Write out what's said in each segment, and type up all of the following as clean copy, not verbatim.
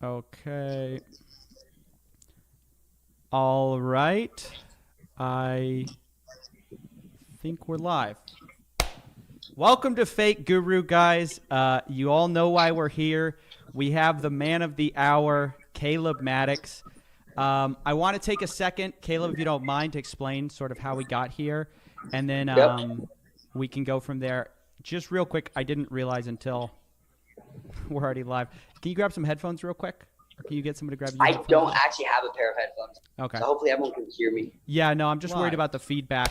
Okay. All right. I think we're live. Welcome to Fake Guru, guys. You all know why we're here. We have the man of the hour, Caleb Maddox. I want to take a second, Caleb, if you don't mind, to explain sort of how we got here, and then Yep. we can go from there. Just real quick, I didn't realize until we're already live. Can you grab some headphones real quick? Or can you get somebody to grab your headphones? I don't actually have a pair of headphones. Okay. So hopefully everyone can hear me. Yeah, no, I'm just worried about the feedback.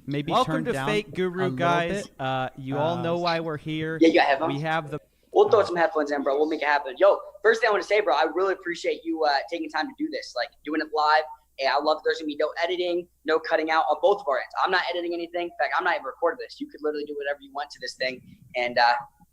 Maybe welcome to Fake Guru, guys. You all know why we're here. Yeah, you got headphones? We have the. We'll throw some headphones in, bro. We'll make it happen. Yo, first thing I want to say, bro, I really appreciate you taking time to do this, like doing it live. And I love there's going to be no editing, no cutting out on both of our ends. I'm not editing anything. In fact, I'm not even recording this. You could literally do whatever you want to this thing, and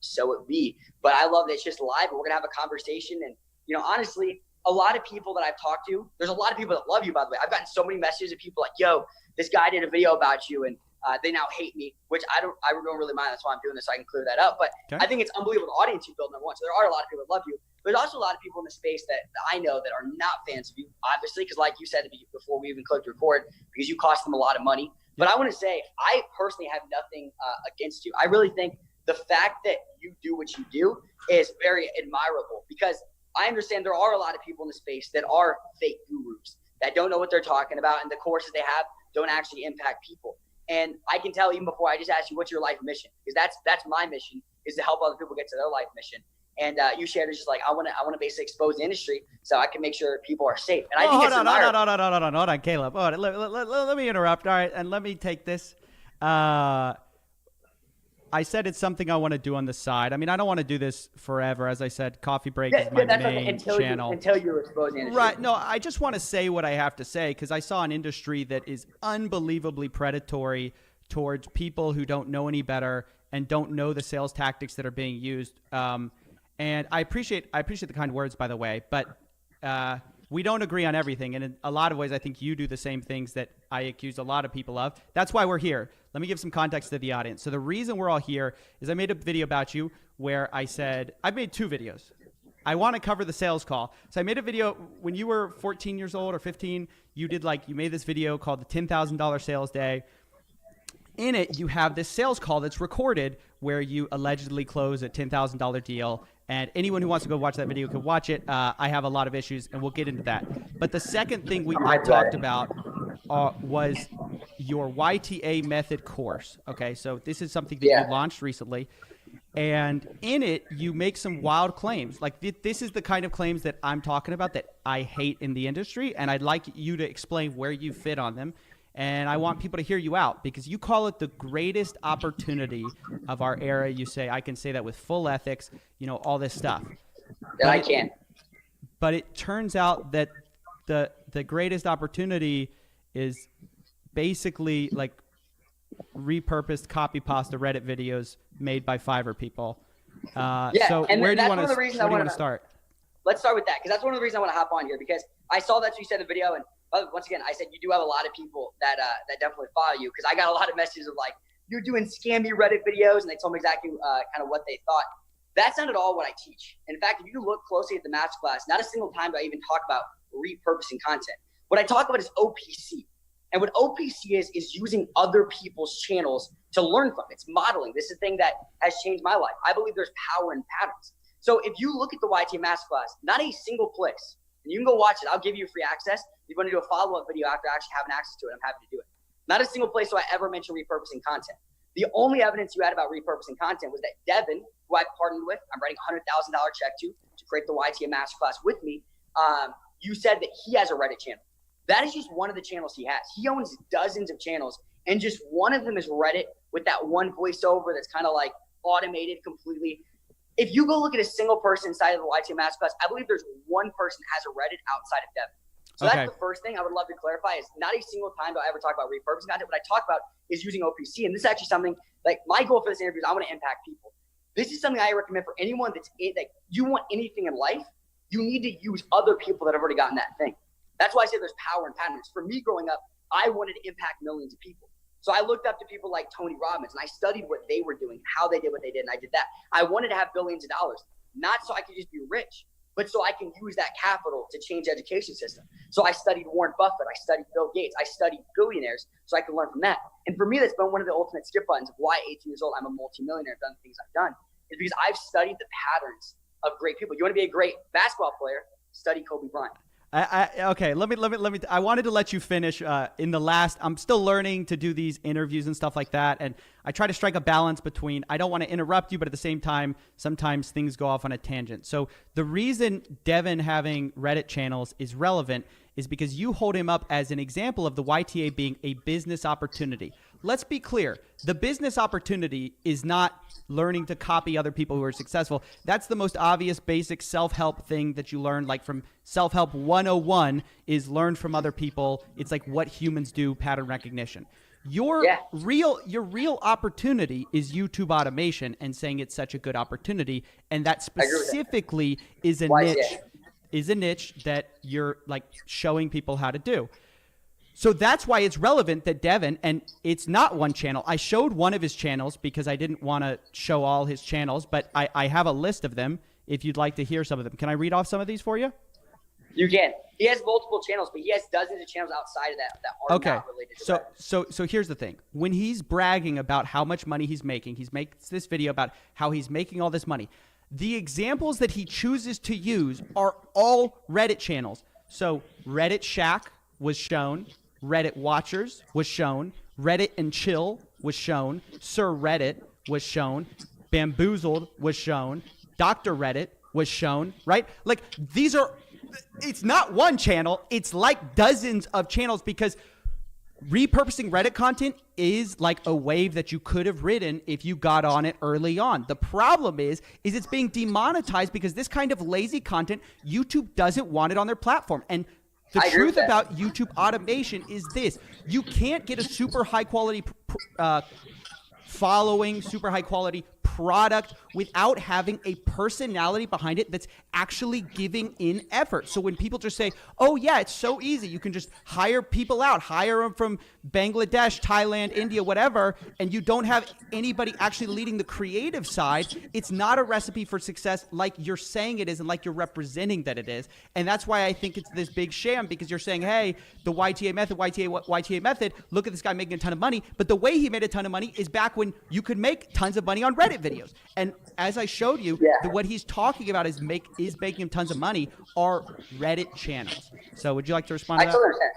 so it be. But I love that it's just live, and we're going to have a conversation. And, you know, honestly, a lot of people that I've talked to, there's a lot of people that love you, by the way. I've gotten so many messages of people like, yo, this guy did a video about you, and they now hate me, which I don't really mind. That's why I'm doing this, so I can clear that up. But okay. I think it's unbelievable the audience you build, number one. So there are a lot of people that love you. There's also a lot of people in the space that I know that are not fans of you, obviously, because like you said to me before we even clicked record, because you cost them a lot of money. But I want to say, I personally have nothing against you. I really think the fact that you do what you do is very admirable, because I understand there are a lot of people in the space that are fake gurus that don't know what they're talking about, and the courses they have don't actually impact people. And I can tell even before I just asked you, what's your life mission? Because that's my mission, is to help other people get to their life mission. And you shared it's just like, I want to basically expose the industry so I can make sure people are safe. And I think it's admirable. Hold on, Caleb. Let me interrupt. All right, and let me take this. I said it's something I want to do on the side. I mean, I don't want to do this forever. As I said, Coffee Break is my main channel. Until you're exposing the industry. Right. No, I just want to say what I have to say, because I saw an industry that is unbelievably predatory towards people who don't know any better and don't know the sales tactics that are being used. And I appreciate the kind words, by the way, but we don't agree on everything. And in a lot of ways, I think you do the same things that I accuse a lot of people of. That's why we're here. Let me give some context to the audience. So the reason we're all here is I made a video about you where I said, I've made 2 videos. I want to cover the sales call. So I made a video when you were 14 years old or 15. You made this video called the $10,000 Sales Day. In it, you have this sales call that's recorded where you allegedly close a $10,000 deal. And anyone who wants to go watch that video can watch it. I have a lot of issues, and we'll get into that. But the second thing I talked about was your YTA method course. Okay, so this is something that you launched recently. And in it, you make some wild claims. Like this is the kind of claims that I'm talking about that I hate in the industry, and I'd like you to explain where you fit on them. And I want people to hear you out, because you call it the greatest opportunity of our era. You say, I can say that with full ethics, you know, all this stuff. And I can. But it turns out that the greatest opportunity is basically like repurposed copy pasta Reddit videos made by Fiverr people. So and where do you want to start? Let's start with that, because that's one of the reasons I want to hop on here, because I saw that you said the video, and once again, I said you do have a lot of people that definitely follow you, because I got a lot of messages of like, you're doing scammy Reddit videos, and they told me exactly kind of what they thought. That's not at all what I teach. In fact, if you look closely at the masterclass, not a single time do I even talk about repurposing content. What I talk about is OPC. And what OPC is using other people's channels to learn from. It's modeling. This is a thing that has changed my life. I believe there's power in patterns. So if you look at the YT masterclass, not a single place, and you can go watch it. I'll give you free access. If you want to do a follow-up video after actually having access to it, I'm happy to do it. Not a single place do I ever mention repurposing content. The only evidence you had about repurposing content was that Devin, who I've partnered with, I'm writing a $100,000 check to create the YTA masterclass with me. You said that he has a Reddit channel. That is just one of the channels he has. He owns dozens of channels, and just one of them is Reddit with that one voiceover that's kind of like automated completely. If you go look at a single person inside of the YTA masterclass, I believe there's one person that has a Reddit outside of Devin. So that's the first thing I would love to clarify, is not a single time do I ever talk about repurposing content. What I talk about is using OPC. And this is actually something, like, my goal for this interview is I want to impact people. This is something I recommend for anyone that's you want anything in life, you need to use other people that have already gotten that thing. That's why I say there's power in patterns. For me growing up, I wanted to impact millions of people. So I looked up to people like Tony Robbins, and I studied what they were doing, how they did what they did, and I did that. I wanted to have billions of dollars, not so I could just be rich. but so I can use that capital to change the education system. So I studied Warren Buffett, I studied Bill Gates, I studied billionaires so I can learn from that. And for me, that's been one of the ultimate skip buttons of why 18 years old I'm a multimillionaire, done the things I've done, is because I've studied the patterns of great people. You want to be a great basketball player, study Kobe Bryant. Okay, let me. I wanted to let you finish. I'm still learning to do these interviews and stuff like that, and I try to strike a balance between. I don't want to interrupt you, but at the same time, sometimes things go off on a tangent. So the reason Devin having Reddit channels is relevant is because you hold him up as an example of the YTA being a business opportunity. Let's be clear. The business opportunity is not learning to copy other people who are successful. That's the most obvious basic self-help thing that you learn, like from Self-Help 101 is learn from other people. It's like what humans do, pattern recognition. Your real opportunity is YouTube automation and saying it's such a good opportunity. And that specifically is a niche that you're like showing people how to do. So that's why it's relevant that Devin, and it's not one channel. I showed one of his channels because I didn't want to show all his channels, but I have a list of them if you'd like to hear some of them. Can I read off some of these for you? You can. He has multiple channels, but he has dozens of channels outside of that are not related to that. So here's the thing. When he's bragging about how much money he's making, he makes this video about how he's making all this money. The examples that he chooses to use are all Reddit channels. So Reddit Shack was shown. Reddit Watchers was shown. Reddit and Chill was shown. Sir Reddit was shown. Bamboozled was shown. Dr. Reddit was shown, right? Like these are, it's not one channel. It's like dozens of channels because repurposing Reddit content is like a wave that you could have ridden if you got on it early on. The problem is it's being demonetized because this kind of lazy content, YouTube doesn't want it on their platform. And the truth about YouTube automation is this. You can't get a super high quality following, super high quality product without having a personality behind it that's actually giving in effort. So when people just say, oh yeah, it's so easy, you can just hire people out, hire them from Bangladesh, Thailand, India, whatever, and you don't have anybody actually leading the creative side, it's not a recipe for success like you're saying it is and like you're representing that it is. And that's why I think it's this big sham, because you're saying, hey, the YTA method, look at this guy making a ton of money. But the way he made a ton of money is back when you could make tons of money on Reddit videos. And as I showed you, what he's talking about is making him tons of money are Reddit channels. So would you like to respond to that? I totally understand.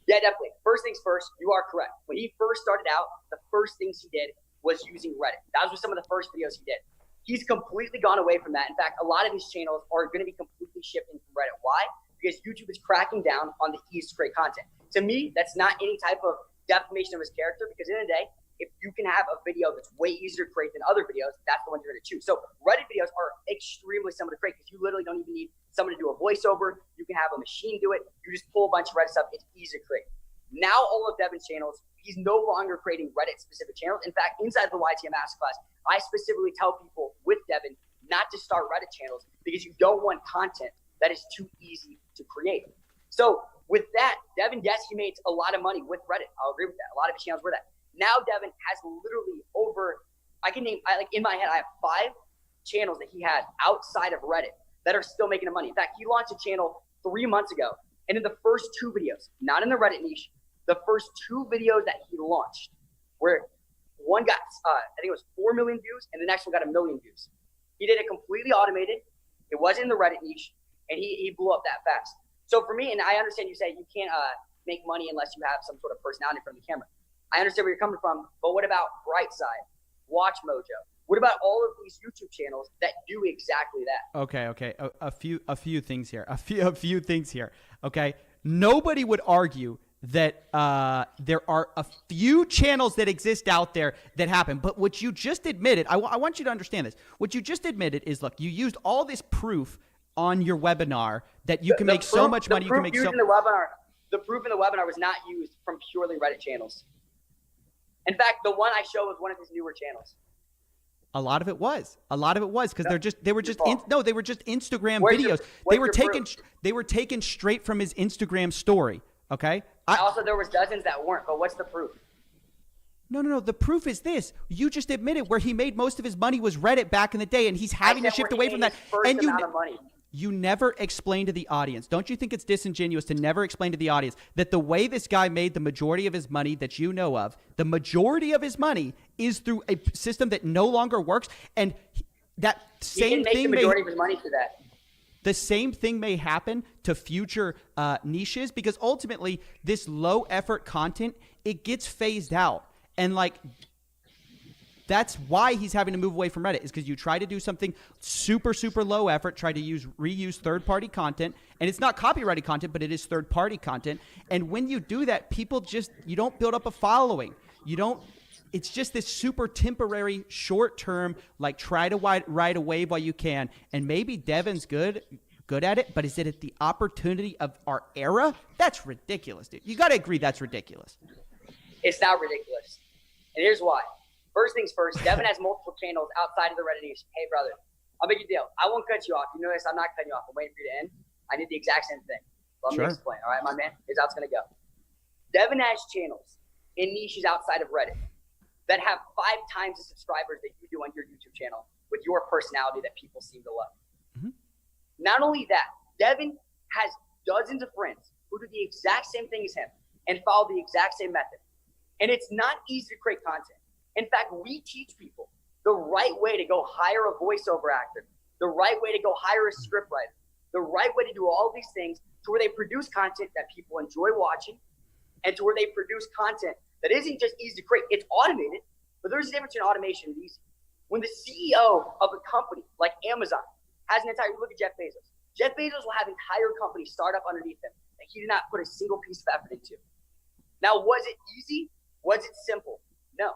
Yeah, definitely. First things first, you are correct. When he first started out, the first things he did was using Reddit. That was some of the first videos he did. He's completely gone away from that. In fact, a lot of his channels are going to be completely shifting from Reddit. Why? Because YouTube is cracking down on the ease to create content. To me, that's not any type of defamation of his character, because in the end of the day, if you can have a video that's way easier to create than other videos, that's the one you're going to choose. So Reddit videos are extremely simple to create because you literally don't even need someone to do a voiceover. You can have a machine do it. You just pull a bunch of Reddit stuff. It's easy to create. Now all of Devin's channels, he's no longer creating Reddit-specific channels. In fact, inside the YTA Masterclass, I specifically tell people with Devin not to start Reddit channels because you don't want content that is too easy to create. So with that, Devin, yes, he made a lot of money with Reddit. I'll agree with that. A lot of his channels were that. Now Devin has literally in my head, I have 5 channels that he had outside of Reddit that are still making him money. In fact, he launched a channel 3 months ago, and in the first 2 videos, not in the Reddit niche, the first 2 videos that he launched, where one got, I think it was 4 million views, and the next one got 1 million views. He did it completely automated. It wasn't in the Reddit niche, and he blew up that fast. So for me, and I understand you say you can't make money unless you have some sort of personality from the camera. I understand where you're coming from, but what about Brightside, Watch Mojo? What about all of these YouTube channels that do exactly that? Okay. A few things here. A few things here. Okay. Nobody would argue that there are a few channels that exist out there that happen. But what you just admitted, I want you to understand this. What you just admitted is, look, you used all this proof on your webinar that you can make so much money. You can make so. The proof in the webinar was not used from purely Reddit channels. In fact, the one I showed was one of his newer channels. A lot of it was because they were just Instagram videos. They were taken straight from his Instagram story. Okay. Also, there was dozens that weren't. But what's the proof? No. The proof is this. You just admitted where he made most of his money was Reddit back in the day, and he's having to shift away from that. And amount of money. you never explain to the audience. Don't you think it's disingenuous to never explain to the audience that the way this guy made the majority of his money that you know of, the majority of his money is through a system that no longer works? And that same thing the majority of his money through that. The same thing may happen to future niches, because ultimately this low effort content, it gets phased out. And like, that's why he's having to move away from Reddit, is because you try to do something super, super low effort, try to reuse third-party content, and it's not copyrighted content, but it is third-party content. And when you do that, people you don't build up a following. It's just this super temporary, short-term, like try to ride a wave while you can. And maybe Devin's good at it, but is it at the opportunity of our era? That's ridiculous, dude. You got to agree that's ridiculous. It's not ridiculous. And here's why. First things first, Devin has multiple channels outside of the Reddit niche. Hey, brother, I'll make a deal. I won't cut you off. You notice I'm not cutting you off. I'm waiting for you to end. I did the exact same thing. Let me explain. All right, my man? Here's how it's going to go. Devin has channels in niches outside of Reddit that have 5 times the subscribers that you do on your YouTube channel with your personality that people seem to love. Mm-hmm. Not only that, Devin has dozens of friends who do the exact same thing as him and follow the exact same method. And it's not easy to create content. In fact, we teach people the right way to go hire a voiceover actor, the right way to go hire a scriptwriter, the right way to do all these things to where they produce content that people enjoy watching, and to where they produce content that isn't just easy to create. It's automated, but there's a difference in automation and easy. When the CEO of a company like Amazon has an entire, look at Jeff Bezos. Jeff Bezos will have an entire company start up underneath him that he did not put a single piece of effort into. Now, was it easy? Was it simple? No.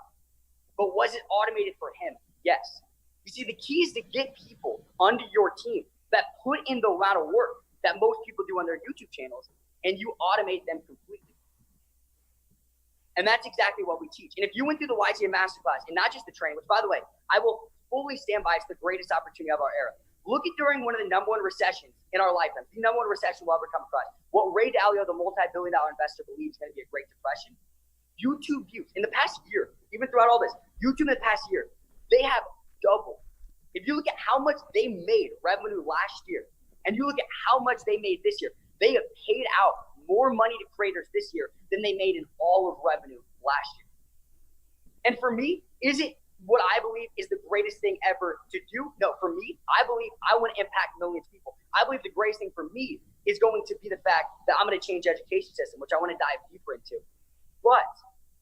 But was it automated for him? Yes. You see, the key is to get people under your team that put in the amount of work that most people do on their YouTube channels, and you automate them completely. And that's exactly what we teach. And if you went through the YTM Masterclass, and not just the training, which, by the way, I will fully stand by, it's the greatest opportunity of our era. Look at during one of the number one recessions in our lifetime, the number one recession we'll ever come across. What Ray Dalio, the multi-billion-dollar investor, believes is going to be a Great Depression. YouTube views in the past year, even throughout all this, YouTube in the past year, they have doubled. If you look at how much they made revenue last year, and you look at how much they made this year, they have paid out more money to creators this year than they made in all of revenue last year. And for me, is it what I believe is the greatest thing ever to do? No, for me, I believe I want to impact millions of people. I believe the greatest thing for me is going to be the fact that I'm going to change the education system, which I want to dive deeper into. But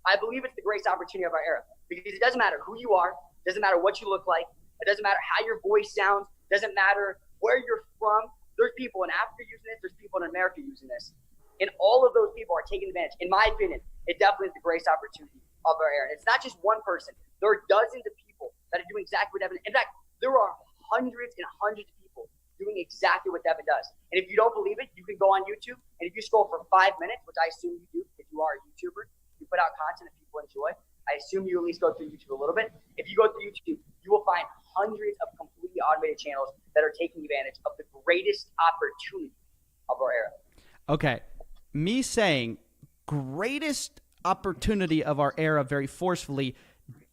I believe it's the greatest opportunity of our era, because it doesn't matter who you are, doesn't matter what you look like, it doesn't matter how your voice sounds, doesn't matter where you're from. There's people in Africa using this, there's people in America using this. And all of those people are taking advantage. In my opinion, it definitely is the greatest opportunity of our era. And it's not just one person. There are dozens of people that are doing exactly what Devin. In fact, there are hundreds and hundreds of people doing exactly what Devin does. And if you don't believe it, you can go on YouTube, and if you scroll for 5 minutes, which I assume you do if you are a YouTuber, you put out content that people enjoy, I assume you at least go through YouTube a little bit. If you go through YouTube, you will find hundreds of completely automated channels that are taking advantage of the greatest opportunity of our era. Okay. Me saying greatest opportunity of our era very forcefully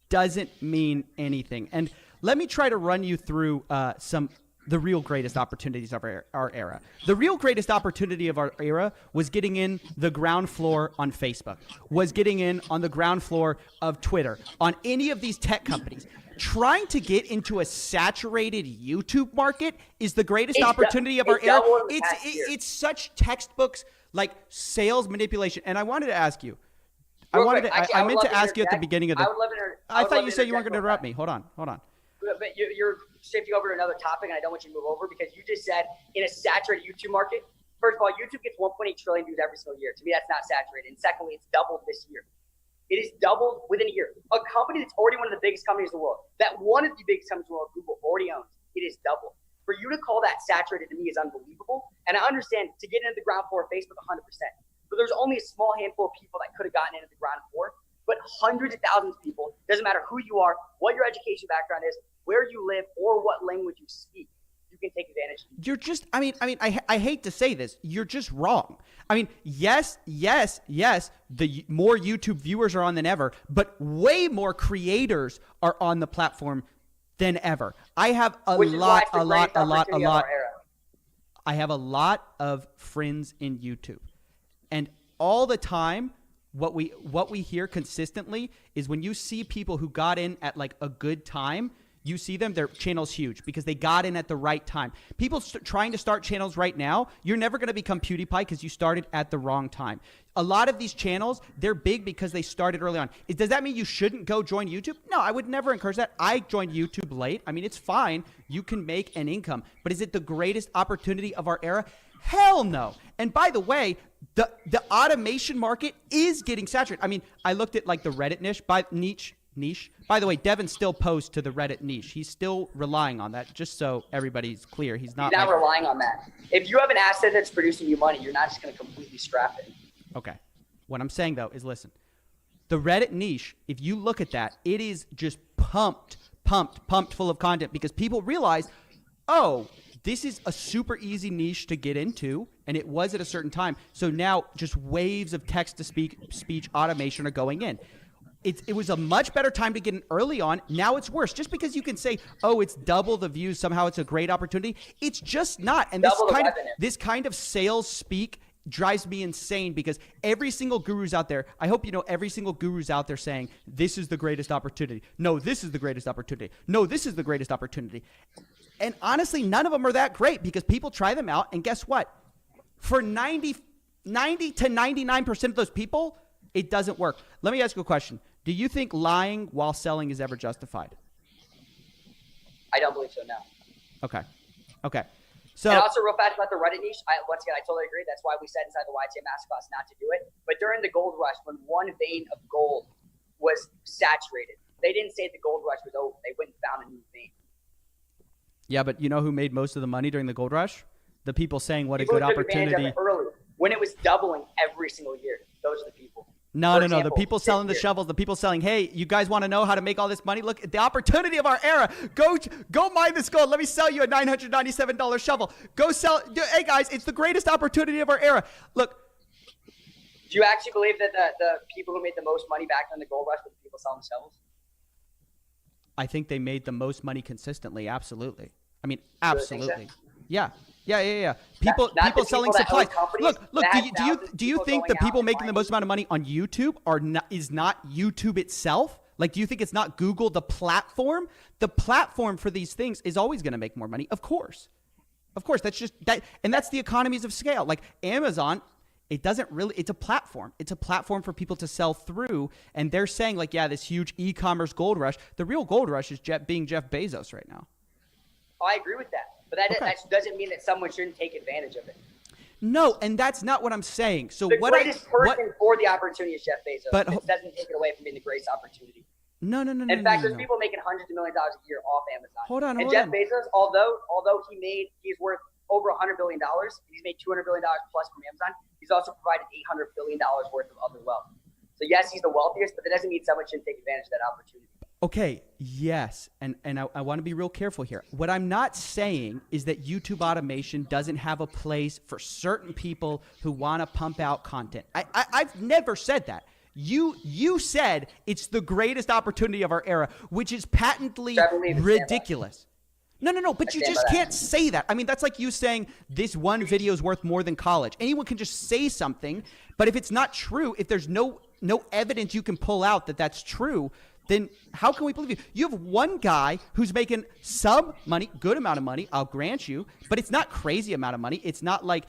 doesn't mean anything. And let me try to run you through the real greatest opportunities of our era. The real greatest opportunity of our era was getting in the ground floor on Facebook, was getting in on the ground floor of Twitter, on any of these tech companies. Trying to get into a saturated YouTube market is the greatest opportunity of our era. It's such textbooks like sales manipulation. And I wanted to ask you, I meant to ask you at the beginning of the. I thought you said you weren't going to interrupt me. Hold on. But you're shifting over to another topic, and I don't want you to move over because you just said in a saturated YouTube market. First of all, YouTube gets 1.8 trillion views every single year. To me, that's not saturated. And secondly, it's doubled this year. It is doubled within a year. A company that's already one of the biggest companies in the world, that one of the biggest companies in the world, Google, already owns, it is doubled. For you to call that saturated to me is unbelievable. And I understand to get into the ground floor of Facebook 100%. But there's only a small handful of people that could have gotten into the ground floor. But hundreds of thousands of people, doesn't matter who you are, what your education background is, where you live, or what language you speak, you can take advantage of. You're just, I hate to say this, you're just wrong. I mean, yes, the more YouTube viewers are on than ever, but way more creators are on the platform than ever. I have a lot. I have a lot of friends in YouTube, and all the time, what we hear consistently is when you see people who got in at like a good time, you see them, their channel's huge because they got in at the right time. People trying to start channels right now, you're never going to become PewDiePie because you started at the wrong time. A lot of these channels, they're big because they started early on. Does that mean you shouldn't go join YouTube? No, I would never encourage that. I joined YouTube late. I mean, it's fine. You can make an income. But is it the greatest opportunity of our era? Hell no. And by the way, the automation market is getting saturated. I mean, I looked at like the Reddit niche. By the way, Devin still posts to the Reddit niche. He's still relying on that, just so everybody's clear. He's not relying on that. If you have an asset that's producing you money, you're not just going to completely scrap it. Okay. What I'm saying, though, is listen. The Reddit niche, if you look at that, it is just pumped full of content because people realize, oh, this is a super easy niche to get into, and it was at a certain time. So now just waves of text-to-speech automation are going in. It was a much better time to get in early on. Now it's worse. Just because you can say, oh, it's double the views, somehow it's a great opportunity. It's just not. And this kind of sales speak drives me insane because every single guru's out there, I hope you know every single guru's out there saying, this is the greatest opportunity. No, this is the greatest opportunity. No, this is the greatest opportunity. And honestly, none of them are that great because people try them out. And guess what? For 90 to 99% of those people, it doesn't work. Let me ask you a question. Do you think lying while selling is ever justified? I don't believe so, no. Okay. So, and also real fast about the Reddit niche, once again, I totally agree. That's why we said inside the YTA Masterclass not to do it. But during the gold rush, when one vein of gold was saturated, they didn't say the gold rush was over. They went and found a new vein. Yeah, but you know who made most of the money during the gold rush? The people saying what a good opportunity. Early, when it was doubling every single year. Those are the people. No. The people selling the shovels, the people selling, hey, you guys want to know how to make all this money? Look, the opportunity of our era. Go mine this gold. Let me sell you a $997 shovel. Go sell. Hey, guys, it's the greatest opportunity of our era. Look. Do you actually believe that the people who made the most money back in the gold rush were the people selling shovels? I think they made the most money consistently. Absolutely. I mean, absolutely. Yeah. People selling supplies. Look. Do you think the people making the most amount of money on YouTube is not YouTube itself? Like, do you think it's not Google, the platform? The platform for these things is always going to make more money. Of course. That's just that, and that's the economies of scale. Like Amazon, it doesn't really. It's a platform. It's a platform for people to sell through, and they're saying like, yeah, this huge e-commerce gold rush. The real gold rush is being Jeff Bezos right now. Oh, I agree with that. But that doesn't mean that someone shouldn't take advantage of it. No, and that's not what I'm saying. So the greatest person for the opportunity is Jeff Bezos. But it doesn't take it away from being the greatest opportunity. No. In fact, there's people making hundreds of millions of dollars a year off Amazon. Hold on. Jeff Bezos, although he's worth over $100 billion, he's made $200 billion plus from Amazon. He's also provided $800 billion worth of other wealth. So yes, he's the wealthiest, but that doesn't mean someone shouldn't take advantage of that opportunity. Okay, yes, and I want to be real careful here. What I'm not saying is that YouTube automation doesn't have a place for certain people who want to pump out content. I've never said that. You said it's the greatest opportunity of our era, which is patently ridiculous. No, but you just can't say that. I mean, that's like you saying this one video is worth more than college. Anyone can just say something, but if it's not true, if there's no evidence you can pull out that that's true, then how can we believe you? You have one guy who's making some money, good amount of money, I'll grant you, but it's not crazy amount of money. It's not like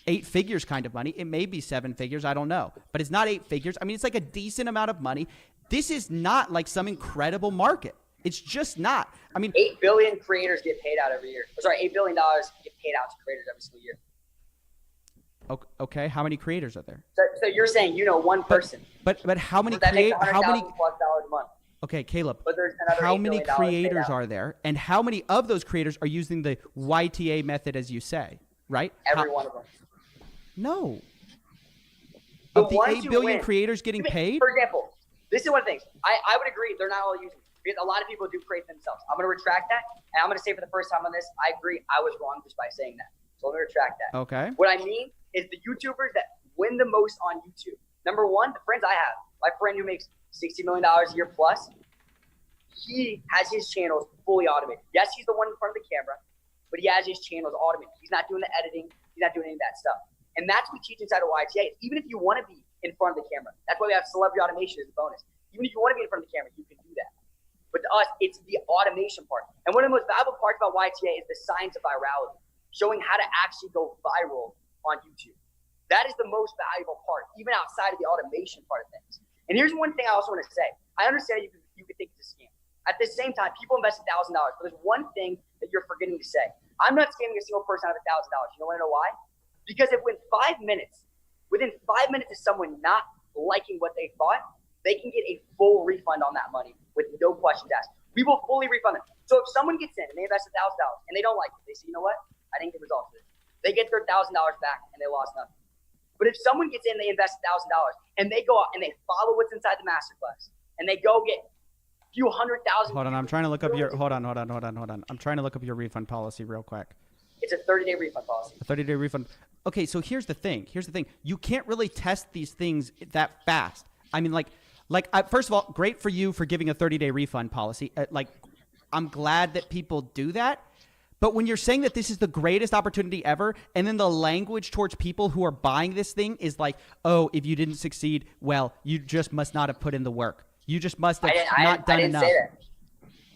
8 figures kind of money. It may be 7 figures, I don't know. But it's not 8 figures. I mean, it's like a decent amount of money. This is not like some incredible market. It's just not. I mean, 8 billion creators get paid out every year. Sorry, $8 billion get paid out to creators every single year. Okay, how many creators are there? So you're saying one person. But how many creators? How many $+1,000 a month? Okay, Caleb. But there's another how many creators are there, and how many of those creators are using the YTA method, as you say? Right? Every one of them. No. Of the 8 billion creators getting paid? For example, this is one of the things. I would agree they're not all using it. Because a lot of people do create themselves. I'm going to retract that. And I'm going to say for the first time on this, I agree I was wrong just by saying that. So let me retract that. Okay. What I mean is the YouTubers that win the most on YouTube. Number one, the friends I have. My friend who makes $60 million a year plus, he has his channels fully automated. Yes, he's the one in front of the camera, but he has his channels automated. He's not doing the editing. He's not doing any of that stuff. And that's what we teach inside of YTA. Even if you want to be in front of the camera, that's why we have celebrity automation as a bonus. Even if you want to be in front of the camera, you can do that. But to us, it's the automation part. And one of the most valuable parts about YTA is the science of virality, showing how to actually go viral on YouTube. That is the most valuable part, even outside of the automation part of things. And here's one thing I also want to say. I understand you could think it's a scam. At the same time, people invest $1,000, but there's one thing that you're forgetting to say. I'm not scamming a single person out of $1,000. You want to know why? Because if within 5 minutes of someone not liking what they thought, they can get a full refund on that money with no questions asked. We will fully refund them. So if someone gets in and they invest $1,000 and they don't like it, they say, you know what? I didn't get results with it. They get their $1,000 back and they lost nothing. But if someone gets in, they invest $1,000 and they go out and they follow what's inside the masterclass and they go get a few 100,000. Hold on, I'm trying to look up your. Hold on. I'm trying to look up your refund policy real quick. It's a 30-day refund policy. A 30-day refund. Okay, so here's the thing. You can't really test these things that fast. I mean, first of all, great for you for giving a 30-day refund policy. I'm glad that people do that. But when you're saying that this is the greatest opportunity ever, and then the language towards people who are buying this thing is like, oh, if you didn't succeed, well, you just must not have put in the work. You just must have not done enough.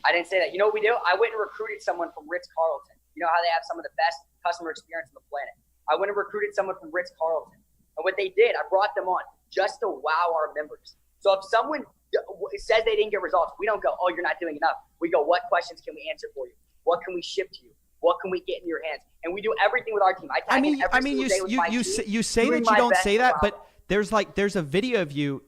I didn't say that. You know what we do? I went and recruited someone from Ritz-Carlton. You know how they have some of the best customer experience on the planet. I went and recruited someone from Ritz-Carlton. And what they did, I brought them on just to wow our members. So if someone says they didn't get results, we don't go, oh, you're not doing enough. We go, what questions can we answer for you? What can we ship to you? What can we get in your hands? And we do everything with our team. You say that you don't say that, but there's a video of you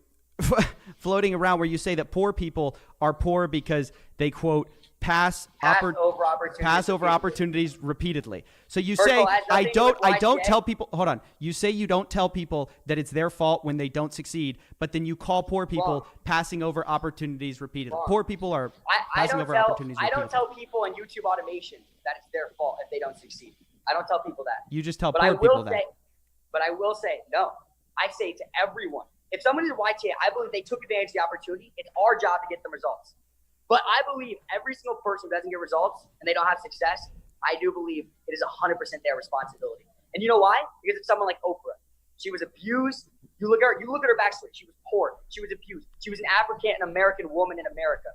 floating around where you say that poor people are poor because they, quote, pass over opportunities repeatedly. So you say I don't tell people. Hold on. You say you don't tell people that it's their fault when they don't succeed, but then you call poor people passing over opportunities repeatedly. Poor people are passing over opportunities repeatedly. I don't tell people on YouTube automation that it's their fault if they don't succeed. I don't tell people that. You just tell poor people that. But I will say no. I say to everyone, if someone is a YTA, I believe they took advantage of the opportunity. It's our job to get them results. But I believe every single person who doesn't get results and they don't have success, I do believe it is 100% their responsibility. And you know why? Because it's someone like Oprah. She was abused. You look at her backstory. She was poor. She was abused. She was an African-American woman in America.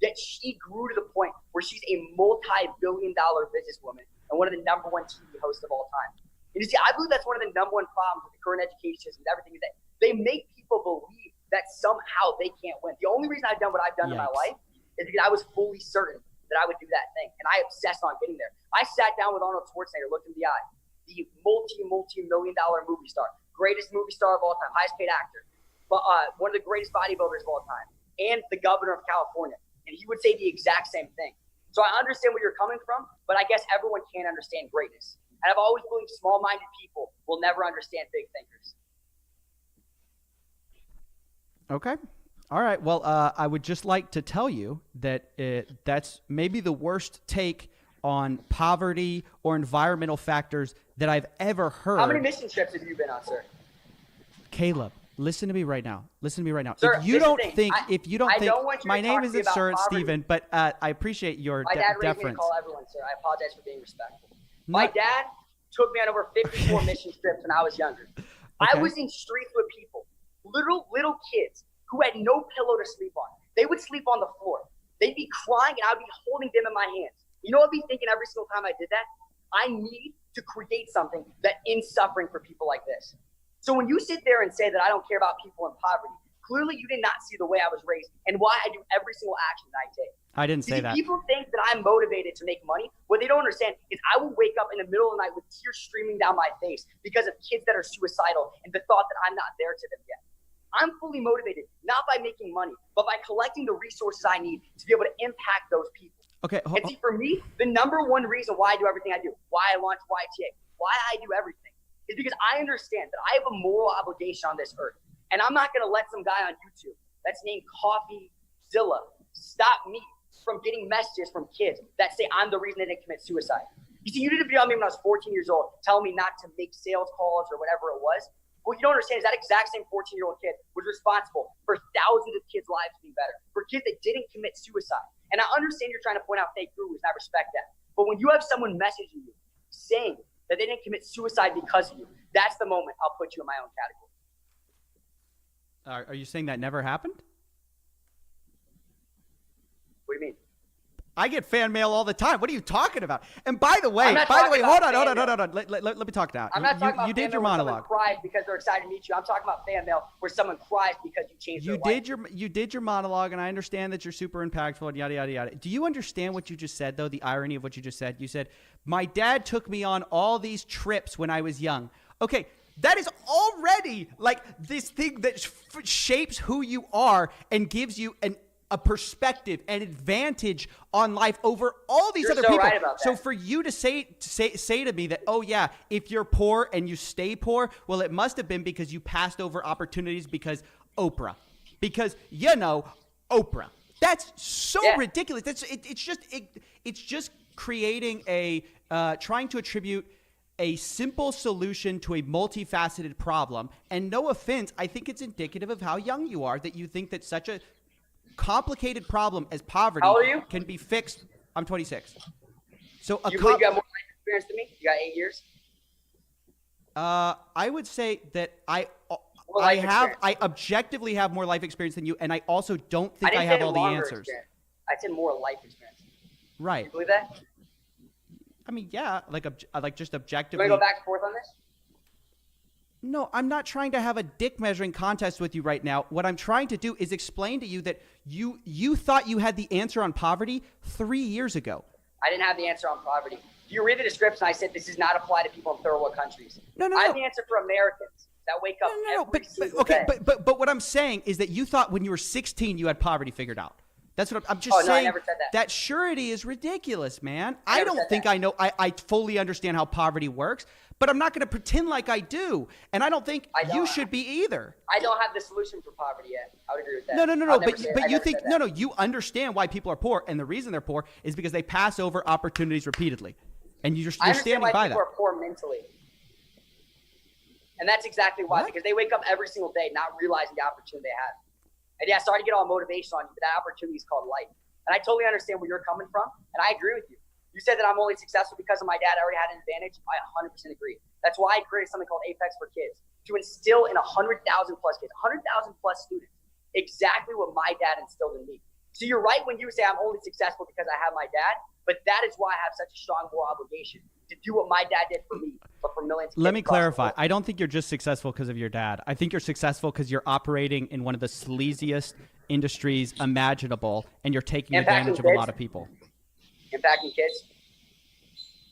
Yet she grew to the point where she's a multi-billion-dollar businesswoman and one of the #1 TV hosts of all time. And you see, I believe that's one of the #1 problems with the current education system and everything is that they make people believe that somehow they can't win. The only reason I've done what I've done in my life is because I was fully certain that I would do that thing. And I obsessed on getting there. I sat down with Arnold Schwarzenegger, looked him in the eye, the multi-million-dollar movie star, greatest movie star of all time, highest paid actor, but one of the greatest bodybuilders of all time, and the governor of California. And he would say the exact same thing. So I understand where you're coming from, but I guess everyone can't understand greatness. And I've always believed small-minded people will never understand big thinkers. Okay. All right. Well, I would just like to tell you that that's maybe the worst take on poverty or environmental factors that I've ever heard. How many mission trips have you been on, sir? Caleb, listen to me right now. Sir, if you don't think, my name isn't Sir, it's Stephen, but I appreciate your deference. My dad raised me to call everyone, sir. I apologize for being respectful. My dad took me on over 54 mission trips when I was younger. Okay. I was in streets with people, little kids who had no pillow to sleep on. They would sleep on the floor. They'd be crying and I'd be holding them in my hands. You know what I'd be thinking every single time I did that? I need to create something that ends suffering for people like this. So when you sit there and say that I don't care about people in poverty, clearly you did not see the way I was raised and why I do every single action that I take. I didn't say that. People think that I'm motivated to make money. What they don't understand is I will wake up in the middle of the night with tears streaming down my face because of kids that are suicidal and the thought that I'm not there to them yet. I'm fully motivated, not by making money, but by collecting the resources I need to be able to impact those people. Okay. And see, for me, the #1 reason why I do everything I do, why I launched YTA, why I do everything, is because I understand that I have a moral obligation on this earth. And I'm not going to let some guy on YouTube that's named Coffeezilla stop me from getting messages from kids that say I'm the reason they didn't commit suicide. You see, you did a video on me when I was 14 years old telling me not to make sales calls or whatever it was. What you don't understand is that exact same 14-year-old kid was responsible for thousands of kids' lives being better, for kids that didn't commit suicide. And I understand you're trying to point out fake gurus, and I respect that. But when you have someone messaging you saying that they didn't commit suicide because of you, that's the moment I'll put you in my own category. Are you saying that never happened? What do you mean? I get fan mail all the time. What are you talking about? And by the way, hold on. Let me talk now. I'm not talking about you fan did your mail where monologue. someone cries because they're excited to meet you. I'm talking about fan mail where someone cries because you changed their life. You did your monologue, and I understand that you're super impactful and yada yada yada. Do you understand what you just said, though? The irony of what you just said. You said, "My dad took me on all these trips when I was young." Okay. That is already like this thing that shapes who you are and gives you a perspective, an advantage on life over all these other people. Right about that. So for you to say to me that, oh yeah, if you're poor and you stay poor, well, it must have been because you passed over opportunities because Oprah, because Oprah. That's so ridiculous. It's just creating trying to attribute a simple solution to a multifaceted problem. And no offense, I think it's indicative of how young you are that you think that such a complicated problem as poverty can be fixed. I'm 26. So you believe you got more life experience than me? You got 8 years? I would say that I objectively have more life experience than you, and I also don't think I have all the answers. Experience. I said more life experience. Right. You believe that? I mean, yeah, like just objectively. You want to go back and forth on this? No, I'm not trying to have a dick measuring contest with you right now. What I'm trying to do is explain to you that you thought you had the answer on poverty 3 years ago. I didn't have the answer on poverty. If you read the description, I said this does not apply to people in third world countries. No. I have the answer for Americans that wake up every single day. But what I'm saying is that you thought when you were 16 you had poverty figured out. That's what I'm just saying. No, I never said that. That surety is ridiculous, man. I don't think I know. I fully understand how poverty works, but I'm not going to pretend like I do. And I don't think you should be either. I don't have the solution for poverty yet. I would agree with that. No. But you think you understand why people are poor, and the reason they're poor is because they pass over opportunities repeatedly, and you're standing by that. I understand why people are poor mentally, and that's exactly why. Because they wake up every single day not realizing the opportunity they have. And yeah, sorry to get all motivation on you, but that opportunity is called life. And I totally understand where you're coming from, and I agree with you. You said that I'm only successful because of my dad. I already had an advantage. I 100% agree. That's why I created something called Apex for Kids, to instill in 100,000 plus kids, 100,000 plus students, exactly what my dad instilled in me. So you're right when you say I'm only successful because I have my dad, but that is why I have such a strong moral obligation to do what my dad did for me, but for millions of kids. Let me clarify. I don't think you're just successful because of your dad. I think you're successful because you're operating in one of the sleaziest industries imaginable, and you're taking advantage of a lot of people. Impacting kids?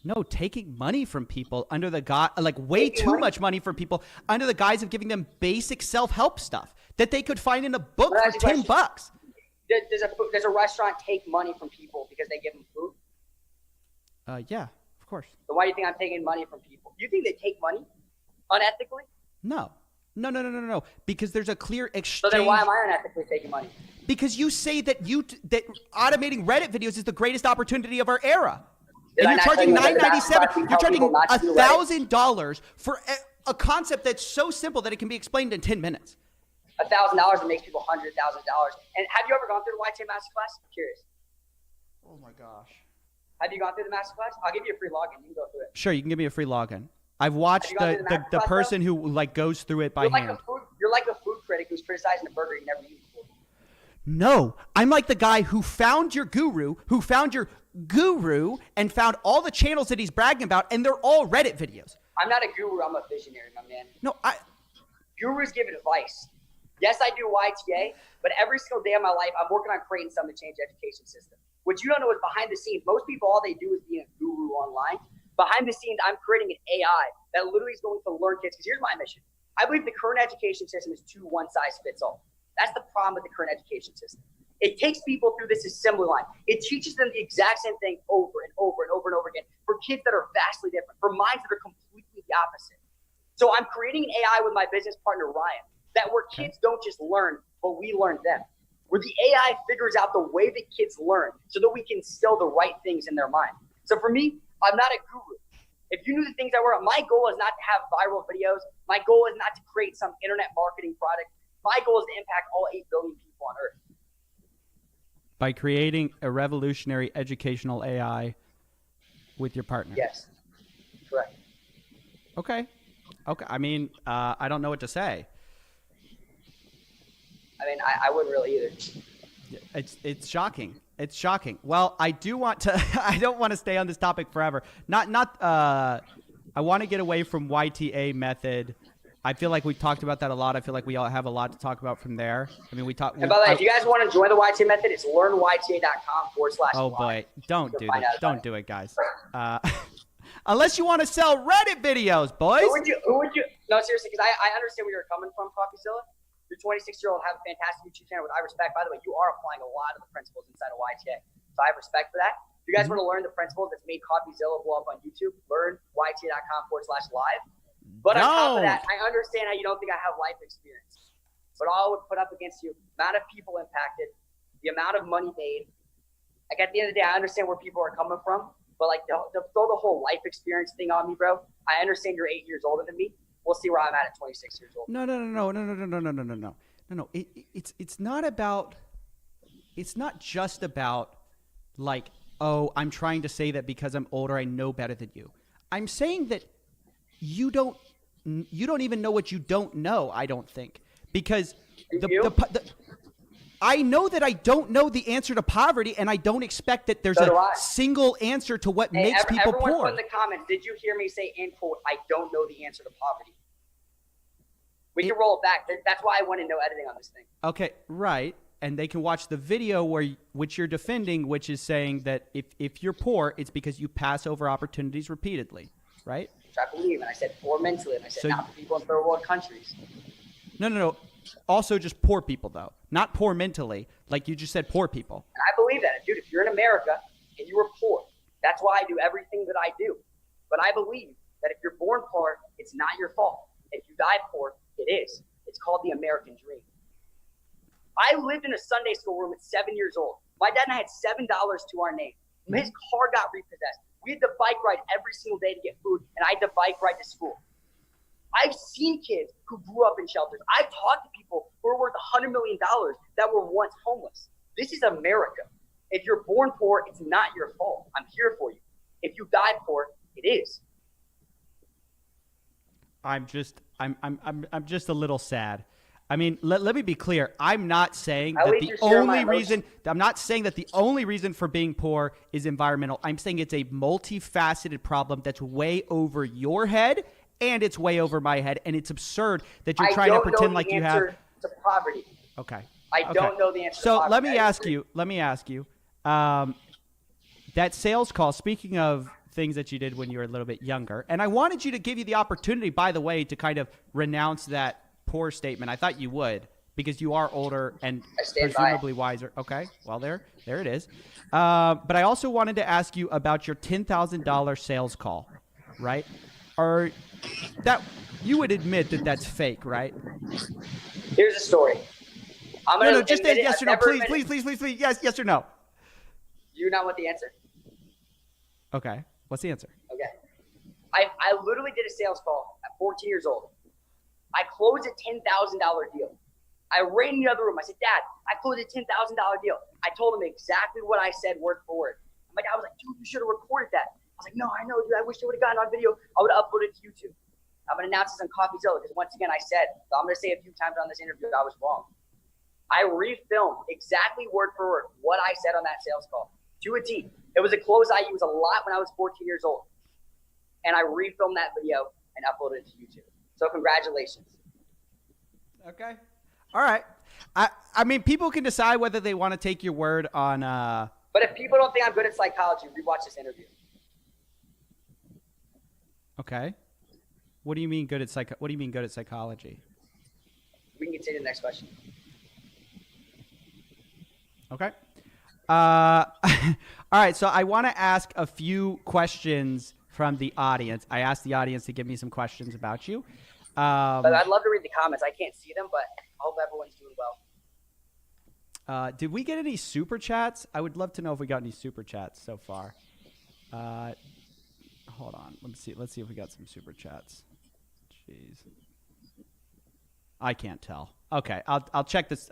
No, taking money from people under the guise, like way too much money from people under the guise of giving them basic self-help stuff that they could find in a book for $10. Does a restaurant take money from people because they give them food? Yeah, of course. So why do you think I'm taking money from people? Do you think they take money unethically? No. Because there's a clear exchange. So then why am I unethically taking money? Because you say that that automating Reddit videos is the greatest opportunity of our era. And you're charging $9.97. You're charging $1,000 for a concept that's so simple that it can be explained in 10 minutes. $1,000 makes people $100,000. And have you ever gone through the YT Masterclass? I'm curious. Oh my gosh. Have you gone through the Masterclass? I'll give you a free login. You can go through it. Sure, you can give me a free login. I've watched the person who like goes through it by hand. You're like a food critic who's criticizing a burger you never eaten before. No, I'm like the guy who found your guru, and found all the channels that he's bragging about, and they're all Reddit videos. I'm not a guru. I'm a visionary, my man. No, Gurus give advice. Yes, I do YTA, but every single day of my life, I'm working on creating something to change the education system. What you don't know is behind the scenes, most people, all they do is be a guru online. Behind the scenes, I'm creating an AI that literally is going to learn kids. Because here's my mission. I believe the current education system is too one-size-fits-all. That's the problem with the current education system. It takes people through this assembly line. It teaches them the exact same thing over and over and over and over again for kids that are vastly different, for minds that are completely the opposite. So I'm creating an AI with my business partner, Ryan, that where kids don't just learn, but we learn them. Where the AI figures out the way that kids learn so that we can instill the right things in their mind. So for me, I'm not a guru. If you knew the things I were, my goal is not to have viral videos. My goal is not to create some internet marketing product. My goal is to impact all 8 billion people on Earth. By creating a revolutionary educational AI with your partner? Yes. Correct. Okay. I mean, I don't know what to say. I mean, I wouldn't really either. It's shocking. It's shocking. Well, I do want to. I don't want to stay on this topic forever. I want to get away from YTA method. I feel like we've talked about that a lot. I feel like we all have a lot to talk about from there. I mean, we talked. And by the way, if you guys want to join the YTA method, it's learnyta.com/. Oh boy, don't do that. Don't do it, guys. Unless you want to sell Reddit videos, boys. Who would you? No, seriously, because I understand where you're coming from, Coffeezilla. Your 26-year-old have a fantastic YouTube channel, which I respect. By the way, you are applying a lot of the principles inside of YTA, so I have respect for that. If you guys want to learn the principles that's made Coffeezilla blow up on YouTube, learn YTA.com/live. But on top of that, I understand how you don't think I have life experience. But all I would put up against you, the amount of people impacted, the amount of money made. Like at the end of the day, I understand where people are coming from. But like to throw the whole life experience thing on me, bro, I understand you're 8 years older than me. We'll see where I'm at 26 years old. No. It's not about. It's not just about like, oh, I'm trying to say that because I'm older, I know better than you. I'm saying that you don't even know what you don't know. I don't think because I know that I don't know the answer to poverty, and I don't expect that there's a single answer to what makes people poor. Everyone put in the comments, did you hear me say, in quote, I don't know the answer to poverty? We can roll it back. That's why I wanted no editing on this thing. Okay, right. And they can watch the video which you're defending, which is saying that if you're poor, it's because you pass over opportunities repeatedly, right? Which I believe, and I said poor mentally, and I said not for people in third world countries. No. Also just poor people, though. Not poor mentally. Like you just said, poor people. And I believe that. Dude, if you're in America and you were poor, that's why I do everything that I do. But I believe that if you're born poor, it's not your fault. If you die poor, it is. It's called the American dream. I lived in a Sunday school room at 7 years old. My dad and I had $7 to our name. His car got repossessed. We had to bike ride every single day to get food, and I had to bike ride to school. I've seen kids who grew up in shelters. I've talked to people who are worth $100 million that were once homeless. This is America. If you're born poor, it's not your fault. I'm here for you. If you die poor, it is. I'm just a little sad. I mean, let me be clear. I'm not saying that the only reason. I'm not saying that the only reason for being poor is environmental. I'm saying it's a multifaceted problem that's way over your head. And it's way over my head, and it's absurd that you're trying to pretend like you have. I don't know the answer to poverty. Okay. I don't know the answer. So to poverty. let me ask you. That sales call. Speaking of things that you did when you were a little bit younger, and I wanted you to give you the opportunity, by the way, to kind of renounce that poor statement. I thought you would because you are older and presumably wiser. Okay. Well, there it is. But I also wanted to ask you about your $10,000 sales call, right? Or that you would admit that that's fake, right? Here's a story. No, just say yes or no. Please. Yes or no. Do you not want the answer? Okay. What's the answer? Okay. I literally did a sales call at 14 years old. I closed a $10,000 deal. I ran in the other room. I said, Dad, I closed a $10,000 deal. I told him exactly what I said word for word. And my dad was like, dude, you should have recorded that. I was like, no, I know, dude. I wish you would have gotten on video. I would have uploaded it to YouTube. I'm going to announce this on Coffeezilla because once again, I said, so I'm going to say a few times on this interview, I was wrong. I refilmed exactly word for word what I said on that sales call to a T. It was a close I used a lot when I was 14 years old. And I refilmed that video and uploaded it to YouTube. So congratulations. Okay. All right. I mean, people can decide whether they want to take your word on. But if people don't think I'm good at psychology, rewatch this interview. Okay. What do you mean good at What do you mean good at psychology? We can continue the next question. Okay. All right. So I want to ask a few questions from the audience. I asked the audience to give me some questions about you. But I'd love to read the comments. I can't see them, but I hope everyone's doing well. Did we get any super chats? I would love to know if we got any super chats so far. Hold on. Let's see if we got some super chats. Jeez. I can't tell. Okay, I'll check this.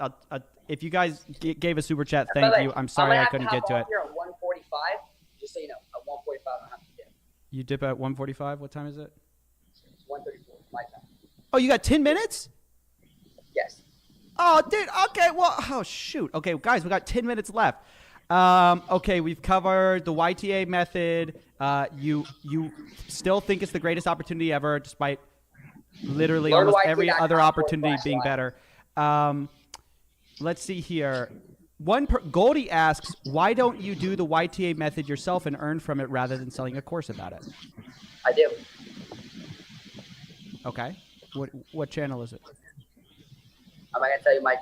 If you guys gave a super chat, thank you. I'm sorry I couldn't get to it. Here at 1:45, just so you know, at 1:45 I have to get. You dip at 1:45. What time is it? It's 1:34 my time. Oh, you got 10 minutes? Yes. Oh, dude. Okay. Well, oh, shoot. Okay, guys, we got 10 minutes left. Okay, we've covered the YTA method. You still think it's the greatest opportunity ever, despite literally Learn almost YTA every dot other com opportunity being better. Let's see here. Goldie asks, why don't you do the YTA method yourself and earn from it rather than selling a course about it? I do. Okay. What channel is it? I'm not gonna tell you my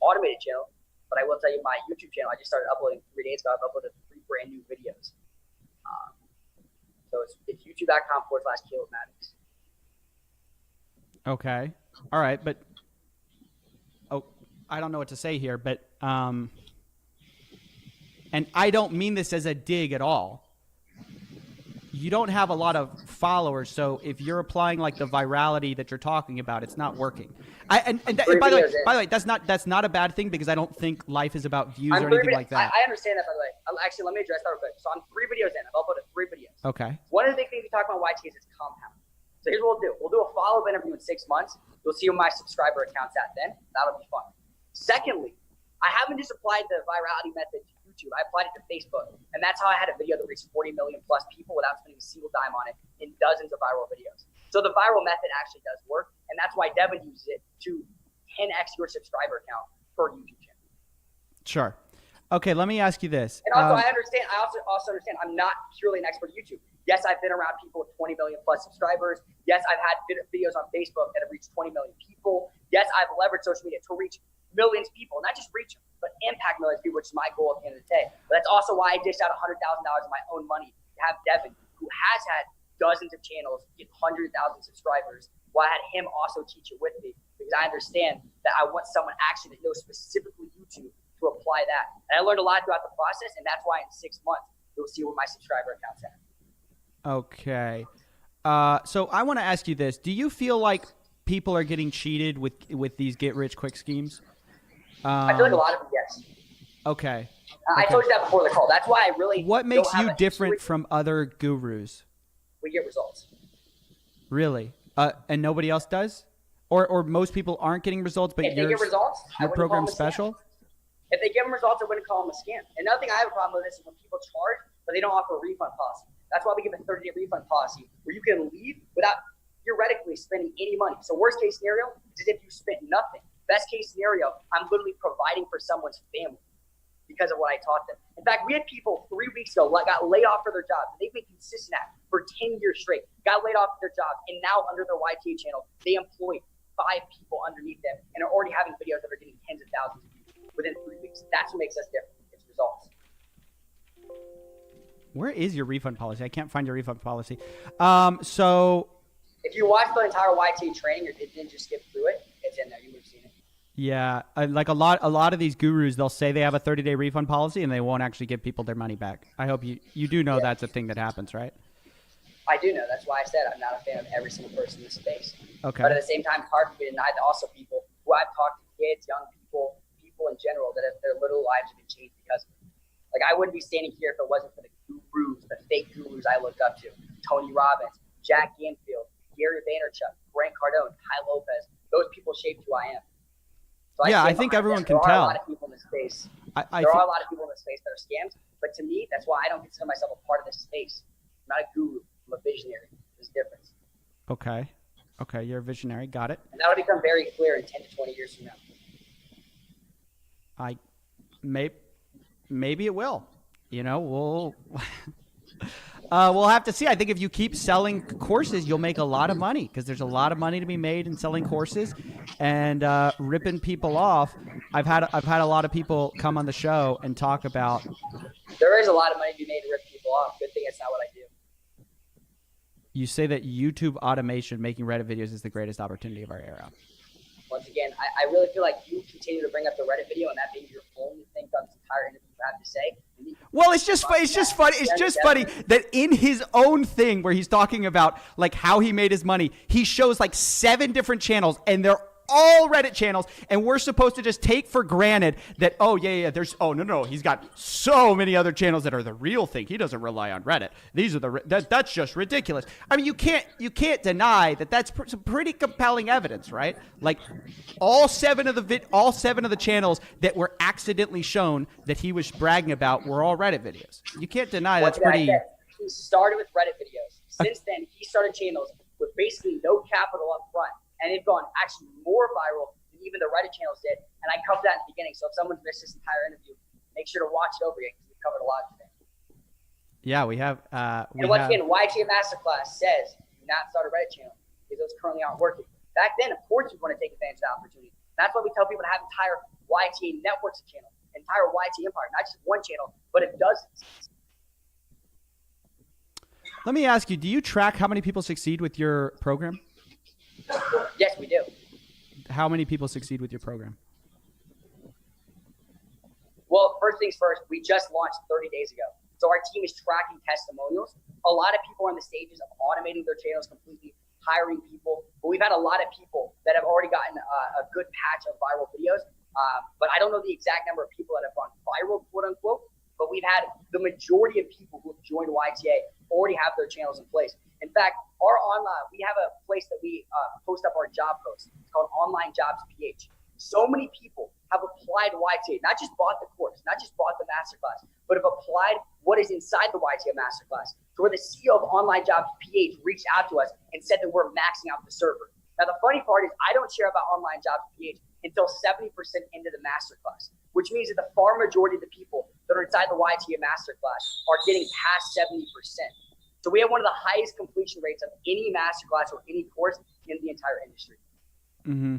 automated channel, but I will tell you my YouTube channel. I just started uploading 3 days ago. I've uploaded 3 brand new videos. So it's youtube.com/CalebMaddox. Okay. All right, but I don't know what to say here, but and I don't mean this as a dig at all. You don't have a lot of followers, so if you're applying like the virality that you're talking about, it's not working. By the way, that's not a bad thing because I don't think life is about views or anything like that. I understand that, by the way. Actually, let me address that real quick. So I'm 3 videos in. I've uploaded 3 videos. Okay. One of the big things we talk about YT is it's compound. So here's what we'll do. We'll do a follow-up interview in 6 months. You'll see where my subscriber account's at then. That'll be fun. Secondly, I haven't just applied the virality method to YouTube. I applied it to Facebook. And that's how I had a video that reached 40 million plus people without spending a single dime on it in dozens of viral videos. So the viral method actually does work. And that's why Devin uses it to 10x your subscriber count per YouTube channel. Sure. Okay, let me ask you this. And also, I understand. I also understand I'm not purely an expert at YouTube. Yes, I've been around people with 20 million plus subscribers. Yes, I've had videos on Facebook that have reached 20 million people. Yes, I've leveraged social media to reach millions of people, not just reach them, but impact millions of people, which is my goal at the end of the day. But that's also why I dished out $100,000 of my own money to have Devin, who has had dozens of channels, get 100,000 subscribers, while I had him also teach it with me, because I understand that I want someone actually that knows specifically YouTube to apply that. And I learned a lot throughout the process, and that's why in 6 months, you'll see where my subscriber account's at. Okay. So I want to ask you this. Do you feel like people are getting cheated with these get-rich-quick schemes? I feel like a lot of them, yes. Okay. I told you that before the call. That's why I really. What makes you different from other gurus? We get results. Really? And nobody else does? Or most people aren't getting results, but if they get results, your program's special? If they give them results, I wouldn't call them a scam. Another thing I have a problem with this is when people charge, but they don't offer a refund policy. That's why we give a 30-day refund policy where you can leave without theoretically spending any money. So worst case scenario is if you spent nothing. Best case scenario, I'm literally providing for someone's family because of what I taught them. In fact, we had people 3 weeks ago got laid off for their jobs. They've been consistent at for 10 years straight, got laid off their jobs, and now under their YTA channel, they employ 5 people underneath them and are already having videos that are getting tens of thousands of views within 3 weeks. That's what makes us different. It's results. Where is your refund policy? I can't find your refund policy. So if you watch the entire YTA training, it didn't just skip through it. It's in there. You would have seen it. Yeah, like a lot of these gurus, they'll say they have a 30-day refund policy and they won't actually give people their money back. I hope you do know that's a thing that happens, right? I do know. That's why I said I'm not a fan of every single person in this space. Okay. But at the same time, it's hard for me to deny that also people who I've talked to, kids, young people, people in general, that their little lives have been changed because of it. Like I wouldn't be standing here if it wasn't for the gurus, the fake gurus I looked up to. Tony Robbins, Jack Canfield, Gary Vaynerchuk, Grant Cardone, Ty Lopez. Those people shaped who I am. So yeah, I think everyone can tell. There are a lot of people in this space. There are a lot of people in this space that are scams. But to me, that's why I don't consider myself a part of this space. I'm not a guru. I'm a visionary. There's a difference. Okay. Okay, you're a visionary. Got it. And that'll become very clear in 10 to 20 years from now. Maybe it will. You know, we'll have to see. I think if you keep selling courses, you'll make a lot of money because there's a lot of money to be made in selling courses and ripping people off. I've had a lot of people come on the show and talk about. There is a lot of money to be made to rip people off. Good thing it's not what I do. You say that YouTube automation, making Reddit videos, is the greatest opportunity of our era. Once again, I really feel like you continue to bring up the Reddit video and that being your only thing on this entire interview you have to say. Well, it's just funny that in his own thing where he's talking about like how he made his money, he shows like 7 different channels and they're all Reddit channels, and we're supposed to just take for granted that, oh, yeah, no, he's got so many other channels that are the real thing. He doesn't rely on Reddit. These are that's just ridiculous. I mean, you can't deny that that's some pretty compelling evidence, right? Like all seven of the channels that were accidentally shown that he was bragging about were all Reddit videos. You can't deny that's pretty. He started with Reddit videos. Since then, he started channels with basically no capital up front. And they've gone actually more viral than even the Reddit channels did. And I covered that in the beginning. So if someone's missed this entire interview, make sure to watch it over again because we covered a lot today. Yeah, we have. And once again, YTA Masterclass says do not start a Reddit channel because those currently aren't working. Back then, of course, we want to take advantage of the opportunity. That's why we tell people to have entire YTA networks of channels, entire YTA empire, not just one channel, but a dozen. Let me ask you, do you track how many people succeed with your program? Yes, we do. How many people succeed with your program? Well, first things first, we just launched 30 days ago. So our team is tracking testimonials. A lot of people are in the stages of automating their channels completely, hiring people. But we've had a lot of people that have already gotten a good patch of viral videos. But I don't know the exact number of people that have gone viral, quote unquote. But we've had the majority of people who have joined YTA already have their channels in place. In fact, our online, we have a place that we post up our job posts. It's called Online Jobs PH. So many people have applied YTA, not just bought the course, not just bought the masterclass, but have applied what is inside the YTA masterclass. So where the CEO of Online Jobs PH reached out to us and said that we're maxing out the server. Now, the funny part is I don't share about Online Jobs PH until 70% into the masterclass, which means that the far majority of the people that are inside the YTA masterclass are getting past 70%. So we have one of the highest completion rates of any masterclass or any course in the entire industry. Mm-hmm.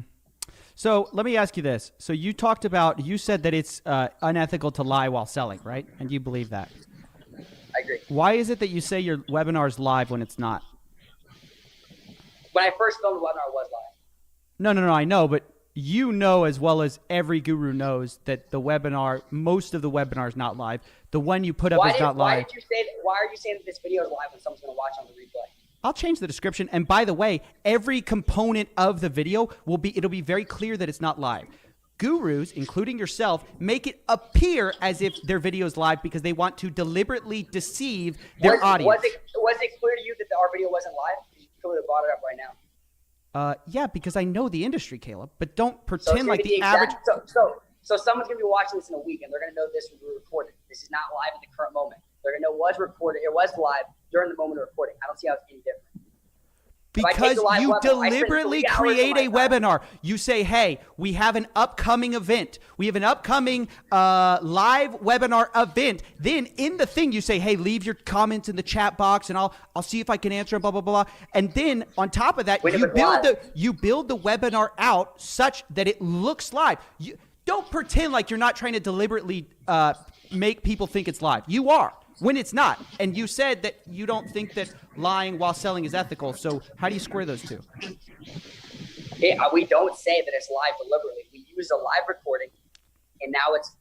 So let me ask you this. So you said that it's unethical to lie while selling, right? And you believe that. I agree. Why is it that you say your webinar is live when it's not? When I first filmed the webinar, it was live. No, I know, but you know as well as every guru knows that most of the webinar is not live. The one you put up is not live. Why are you saying that this video is live when someone's going to watch on the replay? I'll change the description. And by the way, every component of the video it'll be very clear that it's not live. Gurus, including yourself, make it appear as if their video is live because they want to deliberately deceive their audience. Was it clear to you that our video wasn't live? You could have brought it up right now. Yeah, because I know the industry, Caleb, but don't pretend like the average. So someone's going to be watching this in a week, and they're going to know this was recorded. This is not live in the current moment. They're going to know it was recorded. It was live during the moment of recording. I don't see how it's any different. Because you deliberately create a webinar. You say, hey, we have an upcoming event. We have an upcoming live webinar event. Then in the thing, you say, hey, leave your comments in the chat box and I'll see if I can answer, blah, blah, blah. And then on top of that, you build the webinar out such that it looks live. You don't pretend like you're not trying to deliberately make people think it's live. You are. When it's not. And you said that you don't think that lying while selling is ethical. So how do you square those two? We don't say that it's live deliberately. We use a live recording, and now it's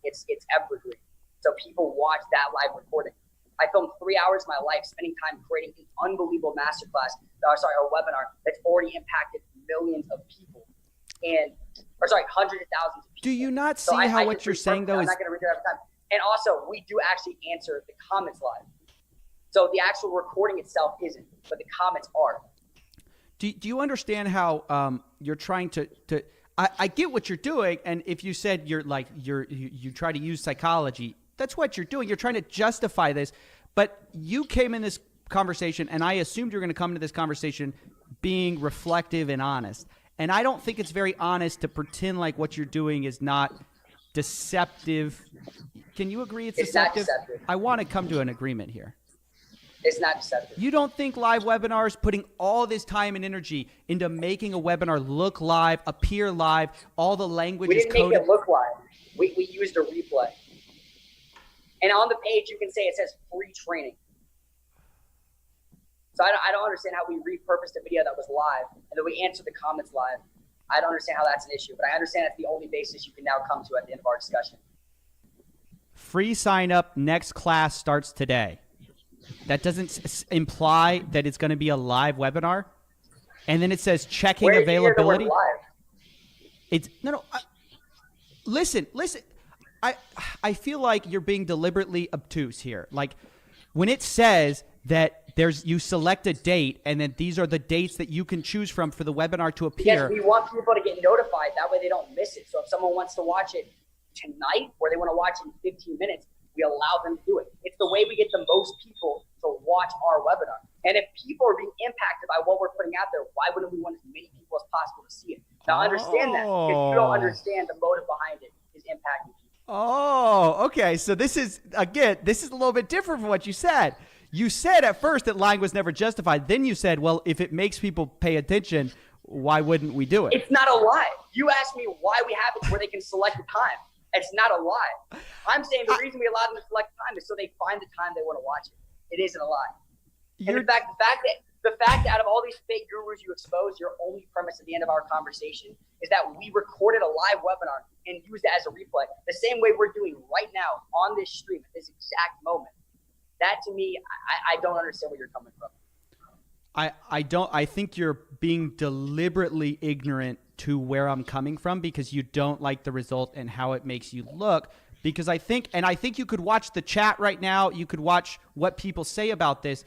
evergreen. So people watch that live recording. I filmed 3 hours of my life spending time creating an unbelievable masterclass, or webinar that's already impacted millions of people. Hundreds of thousands of people. Do you not see how what you're saying, though, I'm not going to read it every time. And also, we do actually answer the comments live. So the actual recording itself isn't, but the comments are. Do you understand how you're trying to I get what you're doing, and if you said you try to use psychology, that's what you're doing. You're trying to justify this, but you came in this conversation, and I assumed you're going to come into this conversation being reflective and honest. And I don't think it's very honest to pretend like what you're doing is not deceptive. Can you agree it's deceptive? Not deceptive. I want to come to an agreement here. It's not deceptive. You don't think live webinars, putting all this time and energy into making a webinar look live, appear live, all the language is coded? We didn't make it look live. We used a replay. And on the page, you can say it says free training. So I don't understand how we repurposed a video that was live and then we answered the comments live. I don't understand how that's an issue, but I understand that's the only basis you can now come to at the end of our discussion. Free sign up, next class starts today. That doesn't imply that it's going to be a live webinar. And then it says checking availability. Live? It's no. Listen. I feel like you're being deliberately obtuse here. Like when it says that you select a date and then these are the dates that you can choose from for the webinar to appear. Because we want people to get notified. That way they don't miss it. So if someone wants to watch it tonight or they want to watch it in 15 minutes, we allow them to do it. It's the way we get the most people to watch our webinar. And if people are being impacted by what we're putting out there, why wouldn't we want as many people as possible to see it? Now understand that, because you don't understand the motive behind it is impacting people. Oh, okay. So this is a little bit different from what you said. You said at first that lying was never justified. Then you said, well, if it makes people pay attention, why wouldn't we do it? It's not a lie. You asked me why we have it where they can select the time. It's not a lie. I'm saying the reason we allow them to select time is so they find the time they want to watch it. It isn't a lie. And in fact, the fact that out of all these fake gurus you expose, your only premise at the end of our conversation is that we recorded a live webinar and used it as a replay, the same way we're doing right now on this stream at this exact moment. That to me, I don't understand where you're coming from. I think you're being deliberately ignorant to where I'm coming from because you don't like the result and how it makes you look. Because I think you could watch the chat right now. You could watch what people say about this.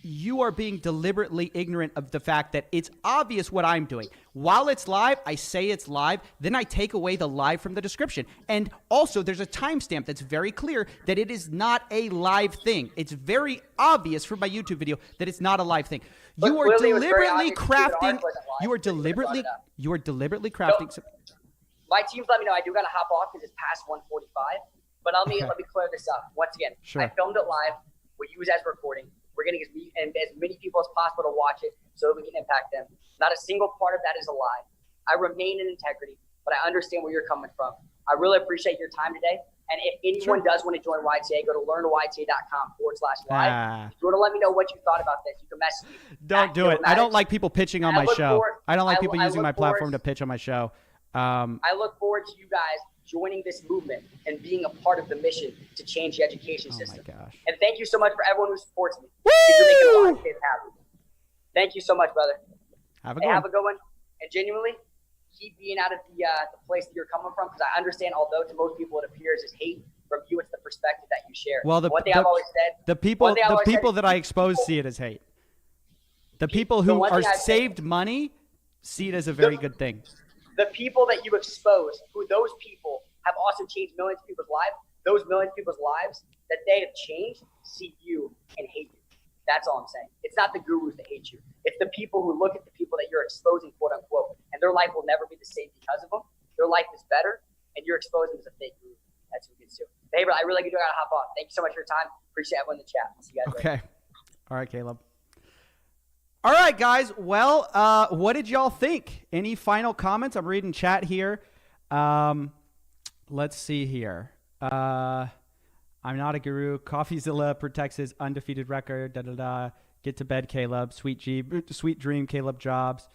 You are being deliberately ignorant of the fact that it's obvious what I'm doing. While it's live, I say it's live. Then I take away the live from the description. And also, there's a timestamp that's very clear that it is not a live thing. It's very obvious from my YouTube video that it's not a live thing. You are deliberately crafting. You are deliberately crafting. My team's let me know. I do got to hop off because it's past 1:45. But let me clear this up. Once again, sure. I filmed it live. We use it as recording. We're getting as many people as possible to watch it so that we can impact them. Not a single part of that is a lie. I remain in integrity, but I understand where you're coming from. I really appreciate your time today. And if anyone does want to join YTA, go to learntoyta.com/live. If you want to let me know what you thought about this, you can message me. Don't do it. I don't like people pitching on my show. I don't like people using my platform to pitch on my show. I look forward to you guys joining this movement and being a part of the mission to change the education system. Oh my gosh. And thank you so much for everyone who supports me. You're making a lot of kids happy. Thank you so much, brother. Have a good one. And genuinely, keep being out of the place that you're coming from, because I understand, although to most people it appears as hate, from you it's the perspective that you share. Well, I've always said, the people that I expose see it as hate. The people who are saved money see it as a very good thing. The people that you expose, who those people have also changed millions of people's lives, those millions of people's lives that they have changed, see you and hate you. That's all I'm saying. It's not the gurus that hate you. It's the people who look at the people that you're exposing, quote unquote, and their life will never be the same because of them. Their life is better, and you're exposing them as a fake guru. That's who gets you. Hey, bro, I really do gotta hop on. Thank you so much for your time. Appreciate everyone in the chat. See you guys later. All right, Caleb. All right, guys. Well, what did y'all think? Any final comments? I'm reading chat here. Let's see here. I'm not a guru. Coffeezilla protects his undefeated record. Get to bed, Caleb. Sweet dream, Caleb Jobs.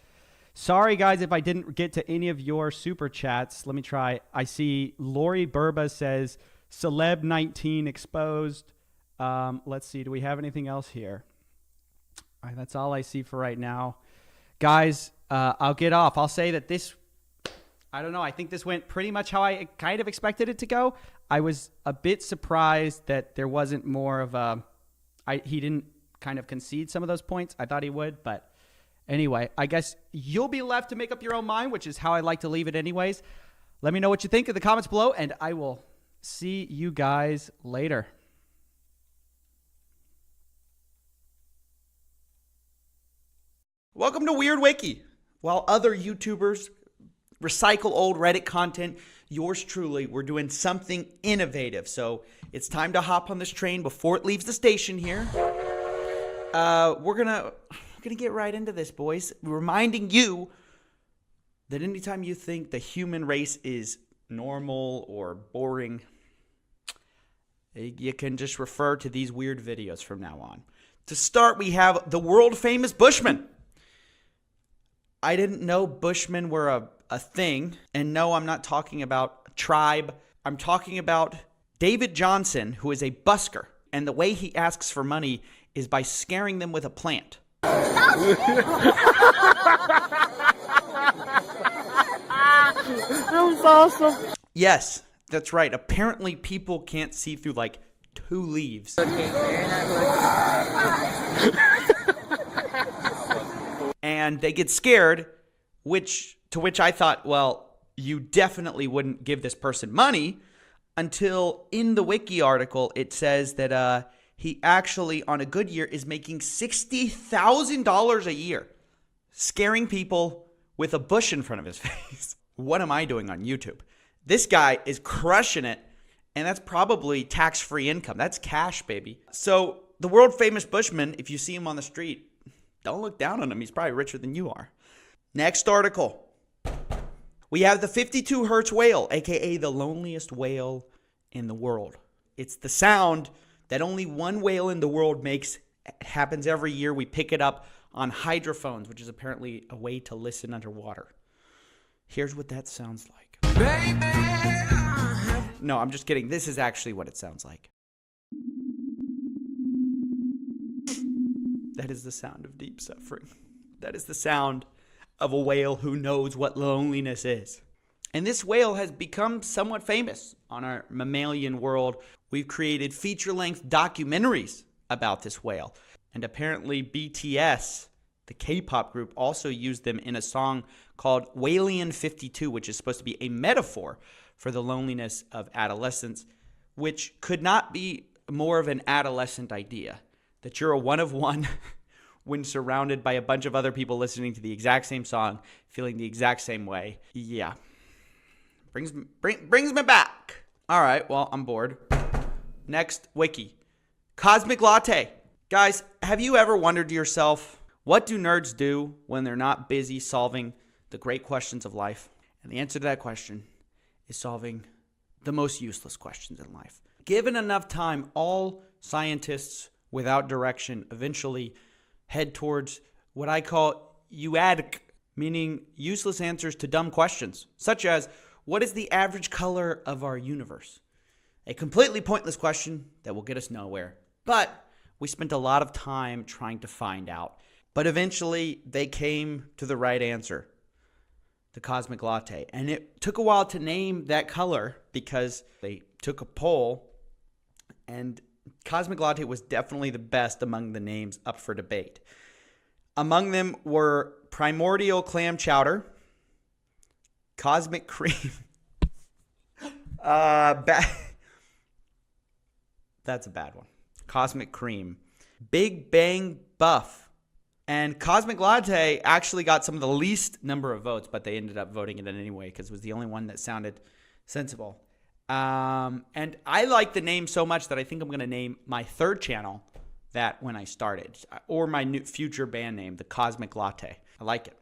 Sorry, guys, if I didn't get to any of your super chats. Let me try. I see Lori Burba says Celeb 19 exposed. Let's see. Do we have anything else here? All right, that's all I see for right now. Guys, I'll get off. I'll say that this, I don't know. I think this went pretty much how I kind of expected it to go. I was a bit surprised that there wasn't more of a, he didn't kind of concede some of those points. I thought he would, but anyway, I guess you'll be left to make up your own mind, which is how I like to leave it anyways. Let me know what you think in the comments below, and I will see you guys later. Welcome to Weird Wiki. While other YouTubers recycle old Reddit content, yours truly, we're doing something innovative. So it's time to hop on this train before it leaves the station here. We're gonna get right into this, boys. Reminding you that anytime you think the human race is normal or boring, you can just refer to these weird videos from now on. To start, we have the world famous Bushmen. I didn't know Bushmen were a thing. And no, I'm not talking about a tribe. I'm talking about David Johnson, who is a busker. And the way he asks for money is by scaring them with a plant. That was awesome. Yes, that's right. Apparently people can't see through like 2 leaves. And they get scared, to which I thought, well, you definitely wouldn't give this person money, until in the wiki article it says that he actually on a good year is making $60,000 a year scaring people with a bush in front of his face. What am I doing on YouTube? This guy is crushing it, and that's probably tax-free income. That's cash, baby. So the world famous Bushman, if you see him on the street, don't look down on him. He's probably richer than you are. Next article. We have the 52 hertz whale, aka the loneliest whale in the world. It's the sound that only one whale in the world makes. It happens every year. We pick it up on hydrophones, which is apparently a way to listen underwater. Here's what that sounds like. No, I'm just kidding. This is actually what it sounds like. That is the sound of deep suffering. That is the sound of a whale who knows what loneliness is. And this whale has become somewhat famous on our mammalian world. We've created feature-length documentaries about this whale. And apparently BTS, the K-pop group, also used them in a song called Whalian 52, which is supposed to be a metaphor for the loneliness of adolescence, which could not be more of an adolescent idea, that you're a one of one when surrounded by a bunch of other people listening to the exact same song, feeling the exact same way. Yeah. Brings me back. All right, well, I'm bored. Next, wiki. Cosmic Latte. Guys, have you ever wondered to yourself, what do nerds do when they're not busy solving the great questions of life? And the answer to that question is solving the most useless questions in life. Given enough time, all scientists without direction eventually head towards what I call euadic, meaning useless answers to dumb questions, such as, what is the average color of our universe? A completely pointless question that will get us nowhere. But we spent a lot of time trying to find out. But eventually, they came to the right answer, the Cosmic Latte. And it took a while to name that color because they took a poll, and Cosmic Latte was definitely the best among the names up for debate. Among them were Primordial Clam Chowder, Cosmic Cream. That's a bad one. Cosmic Cream. Big Bang Buff. And Cosmic Latte actually got some of the least number of votes, but they ended up voting it in anyway because it was the only one that sounded sensible. And I like the name so much that I think I'm going to name my third channel that when I started, or my new future band name, the Cosmic Latte. I like it.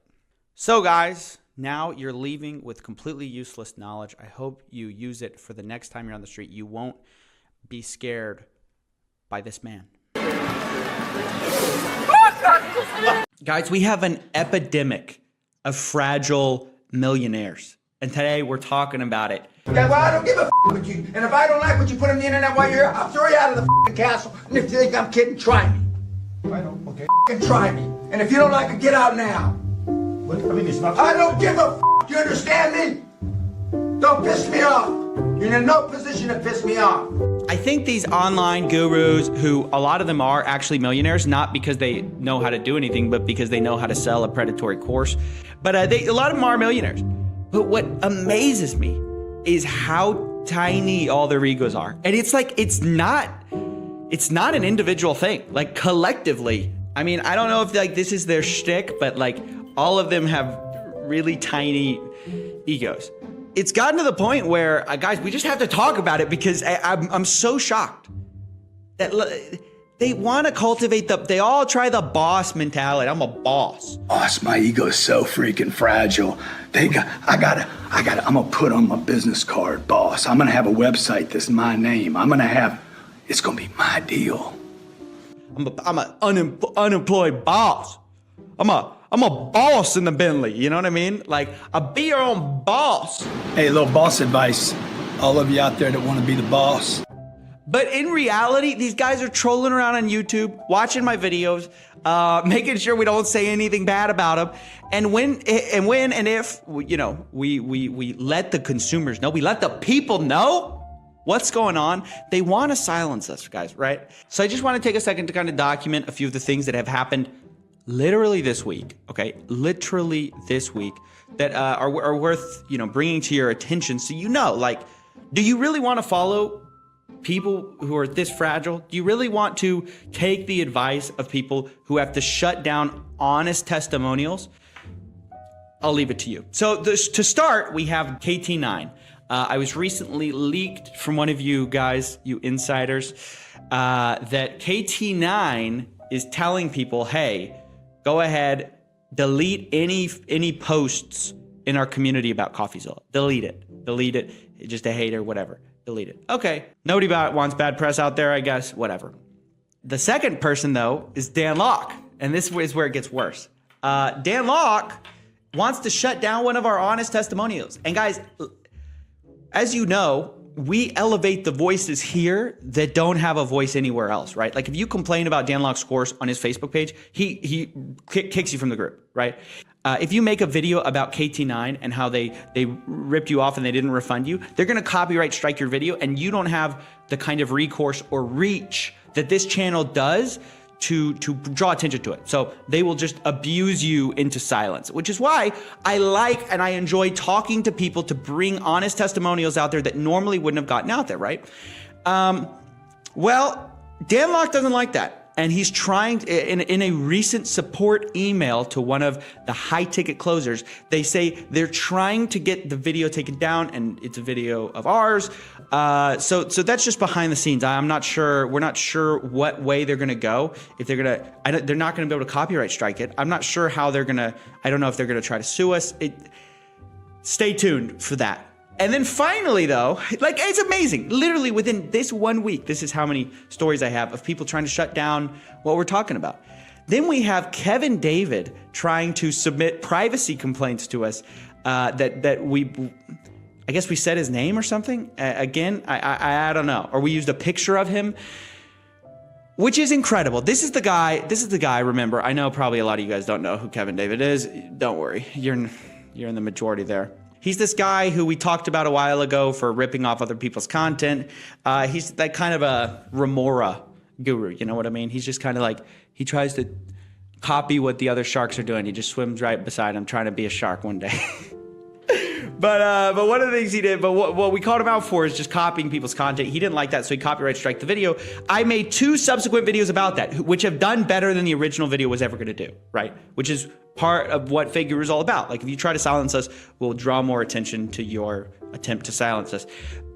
So guys, now you're leaving with completely useless knowledge. I hope you use it for the next time you're on the street. You won't be scared by this man. Guys, we have an epidemic of fragile millionaires. And today we're talking about it. Yeah, well, I don't give a with you. And if I don't like what you put on the internet while you're here, I'll throw you out of the castle. And if you think I'm kidding, try me. I don't. Okay. Try me. And if you don't like it, get out now. What? I mean, it's not. I don't give a. Do you understand me? Don't piss me off. You're in no position to piss me off. I think these online gurus, who a lot of them are actually millionaires, not because they know how to do anything, but because they know how to sell a predatory course. But a lot of them are millionaires. But what amazes me is how tiny all their egos are. And it's like, it's not an individual thing. Like collectively, I mean, I don't know if like this is their shtick, but like all of them have really tiny egos. It's gotten to the point where, guys, we just have to talk about it because I'm so shocked that they want to cultivate they all try the boss mentality. I'm a boss. Boss, my ego's so freaking fragile. I'm gonna put on my business card, boss. I'm gonna have a website that's my name. It's gonna be my deal. I'm an unemployed boss. I'm a boss in the Bentley, you know what I mean? Like, be your own boss. Hey, little boss advice. All of you out there that want to be the boss. But in reality, these guys are trolling around on YouTube, watching my videos, making sure we don't say anything bad about them. And when and if, you know, we let the consumers know, we let the people know what's going on, they want to silence us, guys, right? So I just want to take a second to kind of document a few of the things that have happened literally this week, okay? Literally this week that are worth, you know, bringing to your attention so you know, like, do you really want to follow people who are this fragile? Do you really want to take the advice of people who have to shut down honest testimonials? I'll leave it to you. So to start, we have KT9. I was recently leaked from one of you guys, you insiders, that KT9 is telling people, hey, go ahead, delete any posts in our community about Coffeezilla. Delete it. Just a hater, whatever. Delete it. Okay. Nobody wants bad press out there, I guess. Whatever. The second person, though, is Dan Locke. And this is where it gets worse. Dan Locke wants to shut down one of our honest testimonials. And guys, as you know, we elevate the voices here that don't have a voice anywhere else, right? Like if you complain about Dan Locke's course on his Facebook page, he kicks you from the group, right? If you make a video about KT9 and how they ripped you off and they didn't refund you, they're going to copyright strike your video, and you don't have the kind of recourse or reach that this channel does to draw attention to it. So they will just abuse you into silence, which is why I like and I enjoy talking to people to bring honest testimonials out there that normally wouldn't have gotten out there, right? Well, Dan Locke doesn't like that. And he's trying, in a recent support email to one of the high ticket closers, they say they're trying to get the video taken down, and it's a video of ours. So that's just behind the scenes. I'm not sure. We're not sure what way they're going to go. If they're going to, they're not going to be able to copyright strike it. I'm not sure how they're going to, I don't know if they're going to try to sue us. Stay tuned for that. And then finally, though, like, it's amazing. Literally within this 1 week, this is how many stories I have of people trying to shut down what we're talking about. Then we have Kevin David trying to submit privacy complaints to us that we, I guess we said his name or something. Again, I don't know. Or we used a picture of him, which is incredible. This is the guy, remember, I know probably a lot of you guys don't know who Kevin David is. Don't worry, you're in the majority there. He's this guy who we talked about a while ago for ripping off other people's content. He's like kind of a remora guru, you know what I mean? He's just kind of like, he tries to copy what the other sharks are doing. He just swims right beside him trying to be a shark one day. But one of the things he did, but what we called him out for is just copying people's content. He didn't like that, so he copyright striked the video. I made 2 subsequent videos about that, which have done better than the original video was ever going to do, right? Which is part of what Fake Guru is all about. Like, if you try to silence us, we'll draw more attention to your attempt to silence us.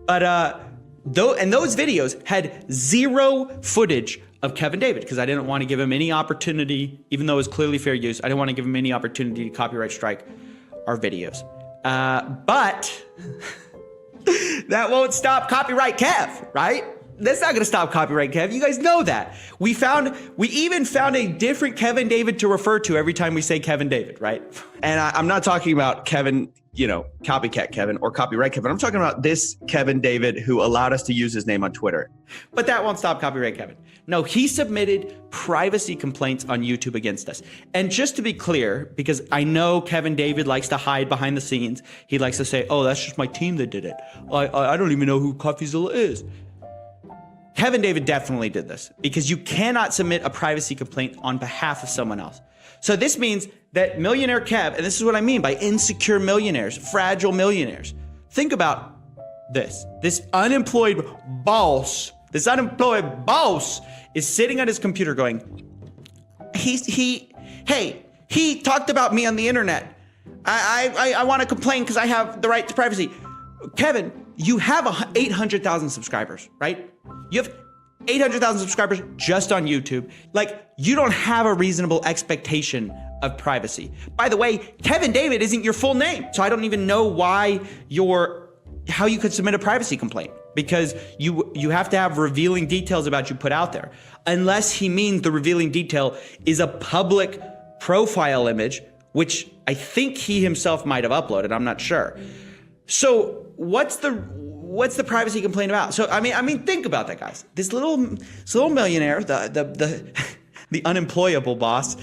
But those videos had 0 footage of Kevin David, because I didn't want to give him any opportunity, even though it was clearly fair use. I didn't want to give him any opportunity to copyright strike our videos. But that won't stop Copyright Kev, right? That's not going to stop Copyright Kev. You guys know that. We even found a different Kevin David to refer to every time we say Kevin David, right? And I'm not talking about Kevin, you know, Copycat Kevin or Copyright Kevin. I'm talking about this Kevin David who allowed us to use his name on Twitter. But that won't stop Copyright Kevin. No, he submitted privacy complaints on YouTube against us. And just to be clear, because I know Kevin David likes to hide behind the scenes. He likes to say, oh, that's just my team that did it. I don't even know who Coffeezilla is. Kevin David definitely did this, because you cannot submit a privacy complaint on behalf of someone else. So this means that Millionaire Kev, and this is what I mean by insecure millionaires, fragile millionaires. Think about this. This unemployed boss is sitting at his computer going, he talked about me on the internet. I want to complain because I have the right to privacy. Kevin, you have 800,000 subscribers, right? You have 800,000 subscribers just on YouTube. Like, you don't have a reasonable expectation of privacy. By the way, Kevin David isn't your full name. So I don't even know how you could submit a privacy complaint, because you have to have revealing details about you put out there. Unless he means the revealing detail is a public profile image, which I think he himself might have uploaded. I'm not sure. So what what's the privacy complaint about? So I mean, think about that, guys. This little millionaire, the unemployable boss,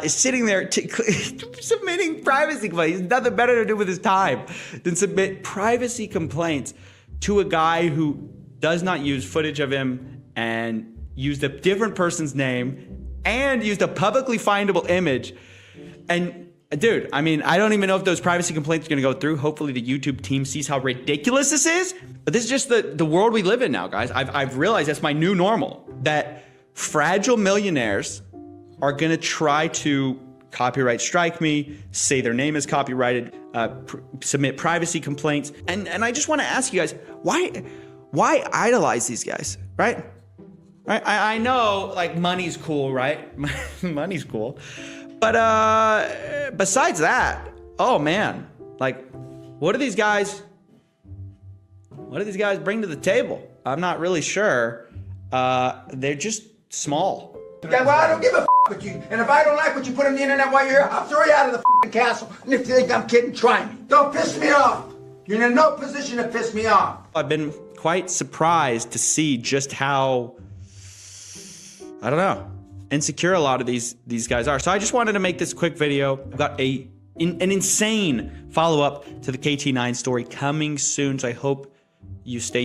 is sitting there submitting privacy complaints. He's nothing better to do with his time than submit privacy complaints to a guy who does not use footage of him and used a different person's name and used a publicly findable image. And dude, I mean, I don't even know if those privacy complaints are going to go through. Hopefully the YouTube team sees how ridiculous this is. But this is just the world we live in now, guys. I've realized that's my new normal, that fragile millionaires are going to try to copyright strike me, say their name is copyrighted, submit privacy complaints. And I just want to ask you guys, why idolize these guys, right? Right? I know, like, money's cool, right? Money's cool. But besides that, oh man, like, what do these guys bring to the table? I'm not really sure. They're just small. Yeah, well, I don't give a with you. And if I don't like what you put on the internet while you're here, I'll throw you out of the castle. And if you think I'm kidding, try me. Don't piss me off. You're in no position to piss me off. I've been quite surprised to see just how, I don't know, insecure a lot of these guys are. So I just wanted to make this quick video. I've got an insane follow-up to the KT9 story coming soon. So I hope you stay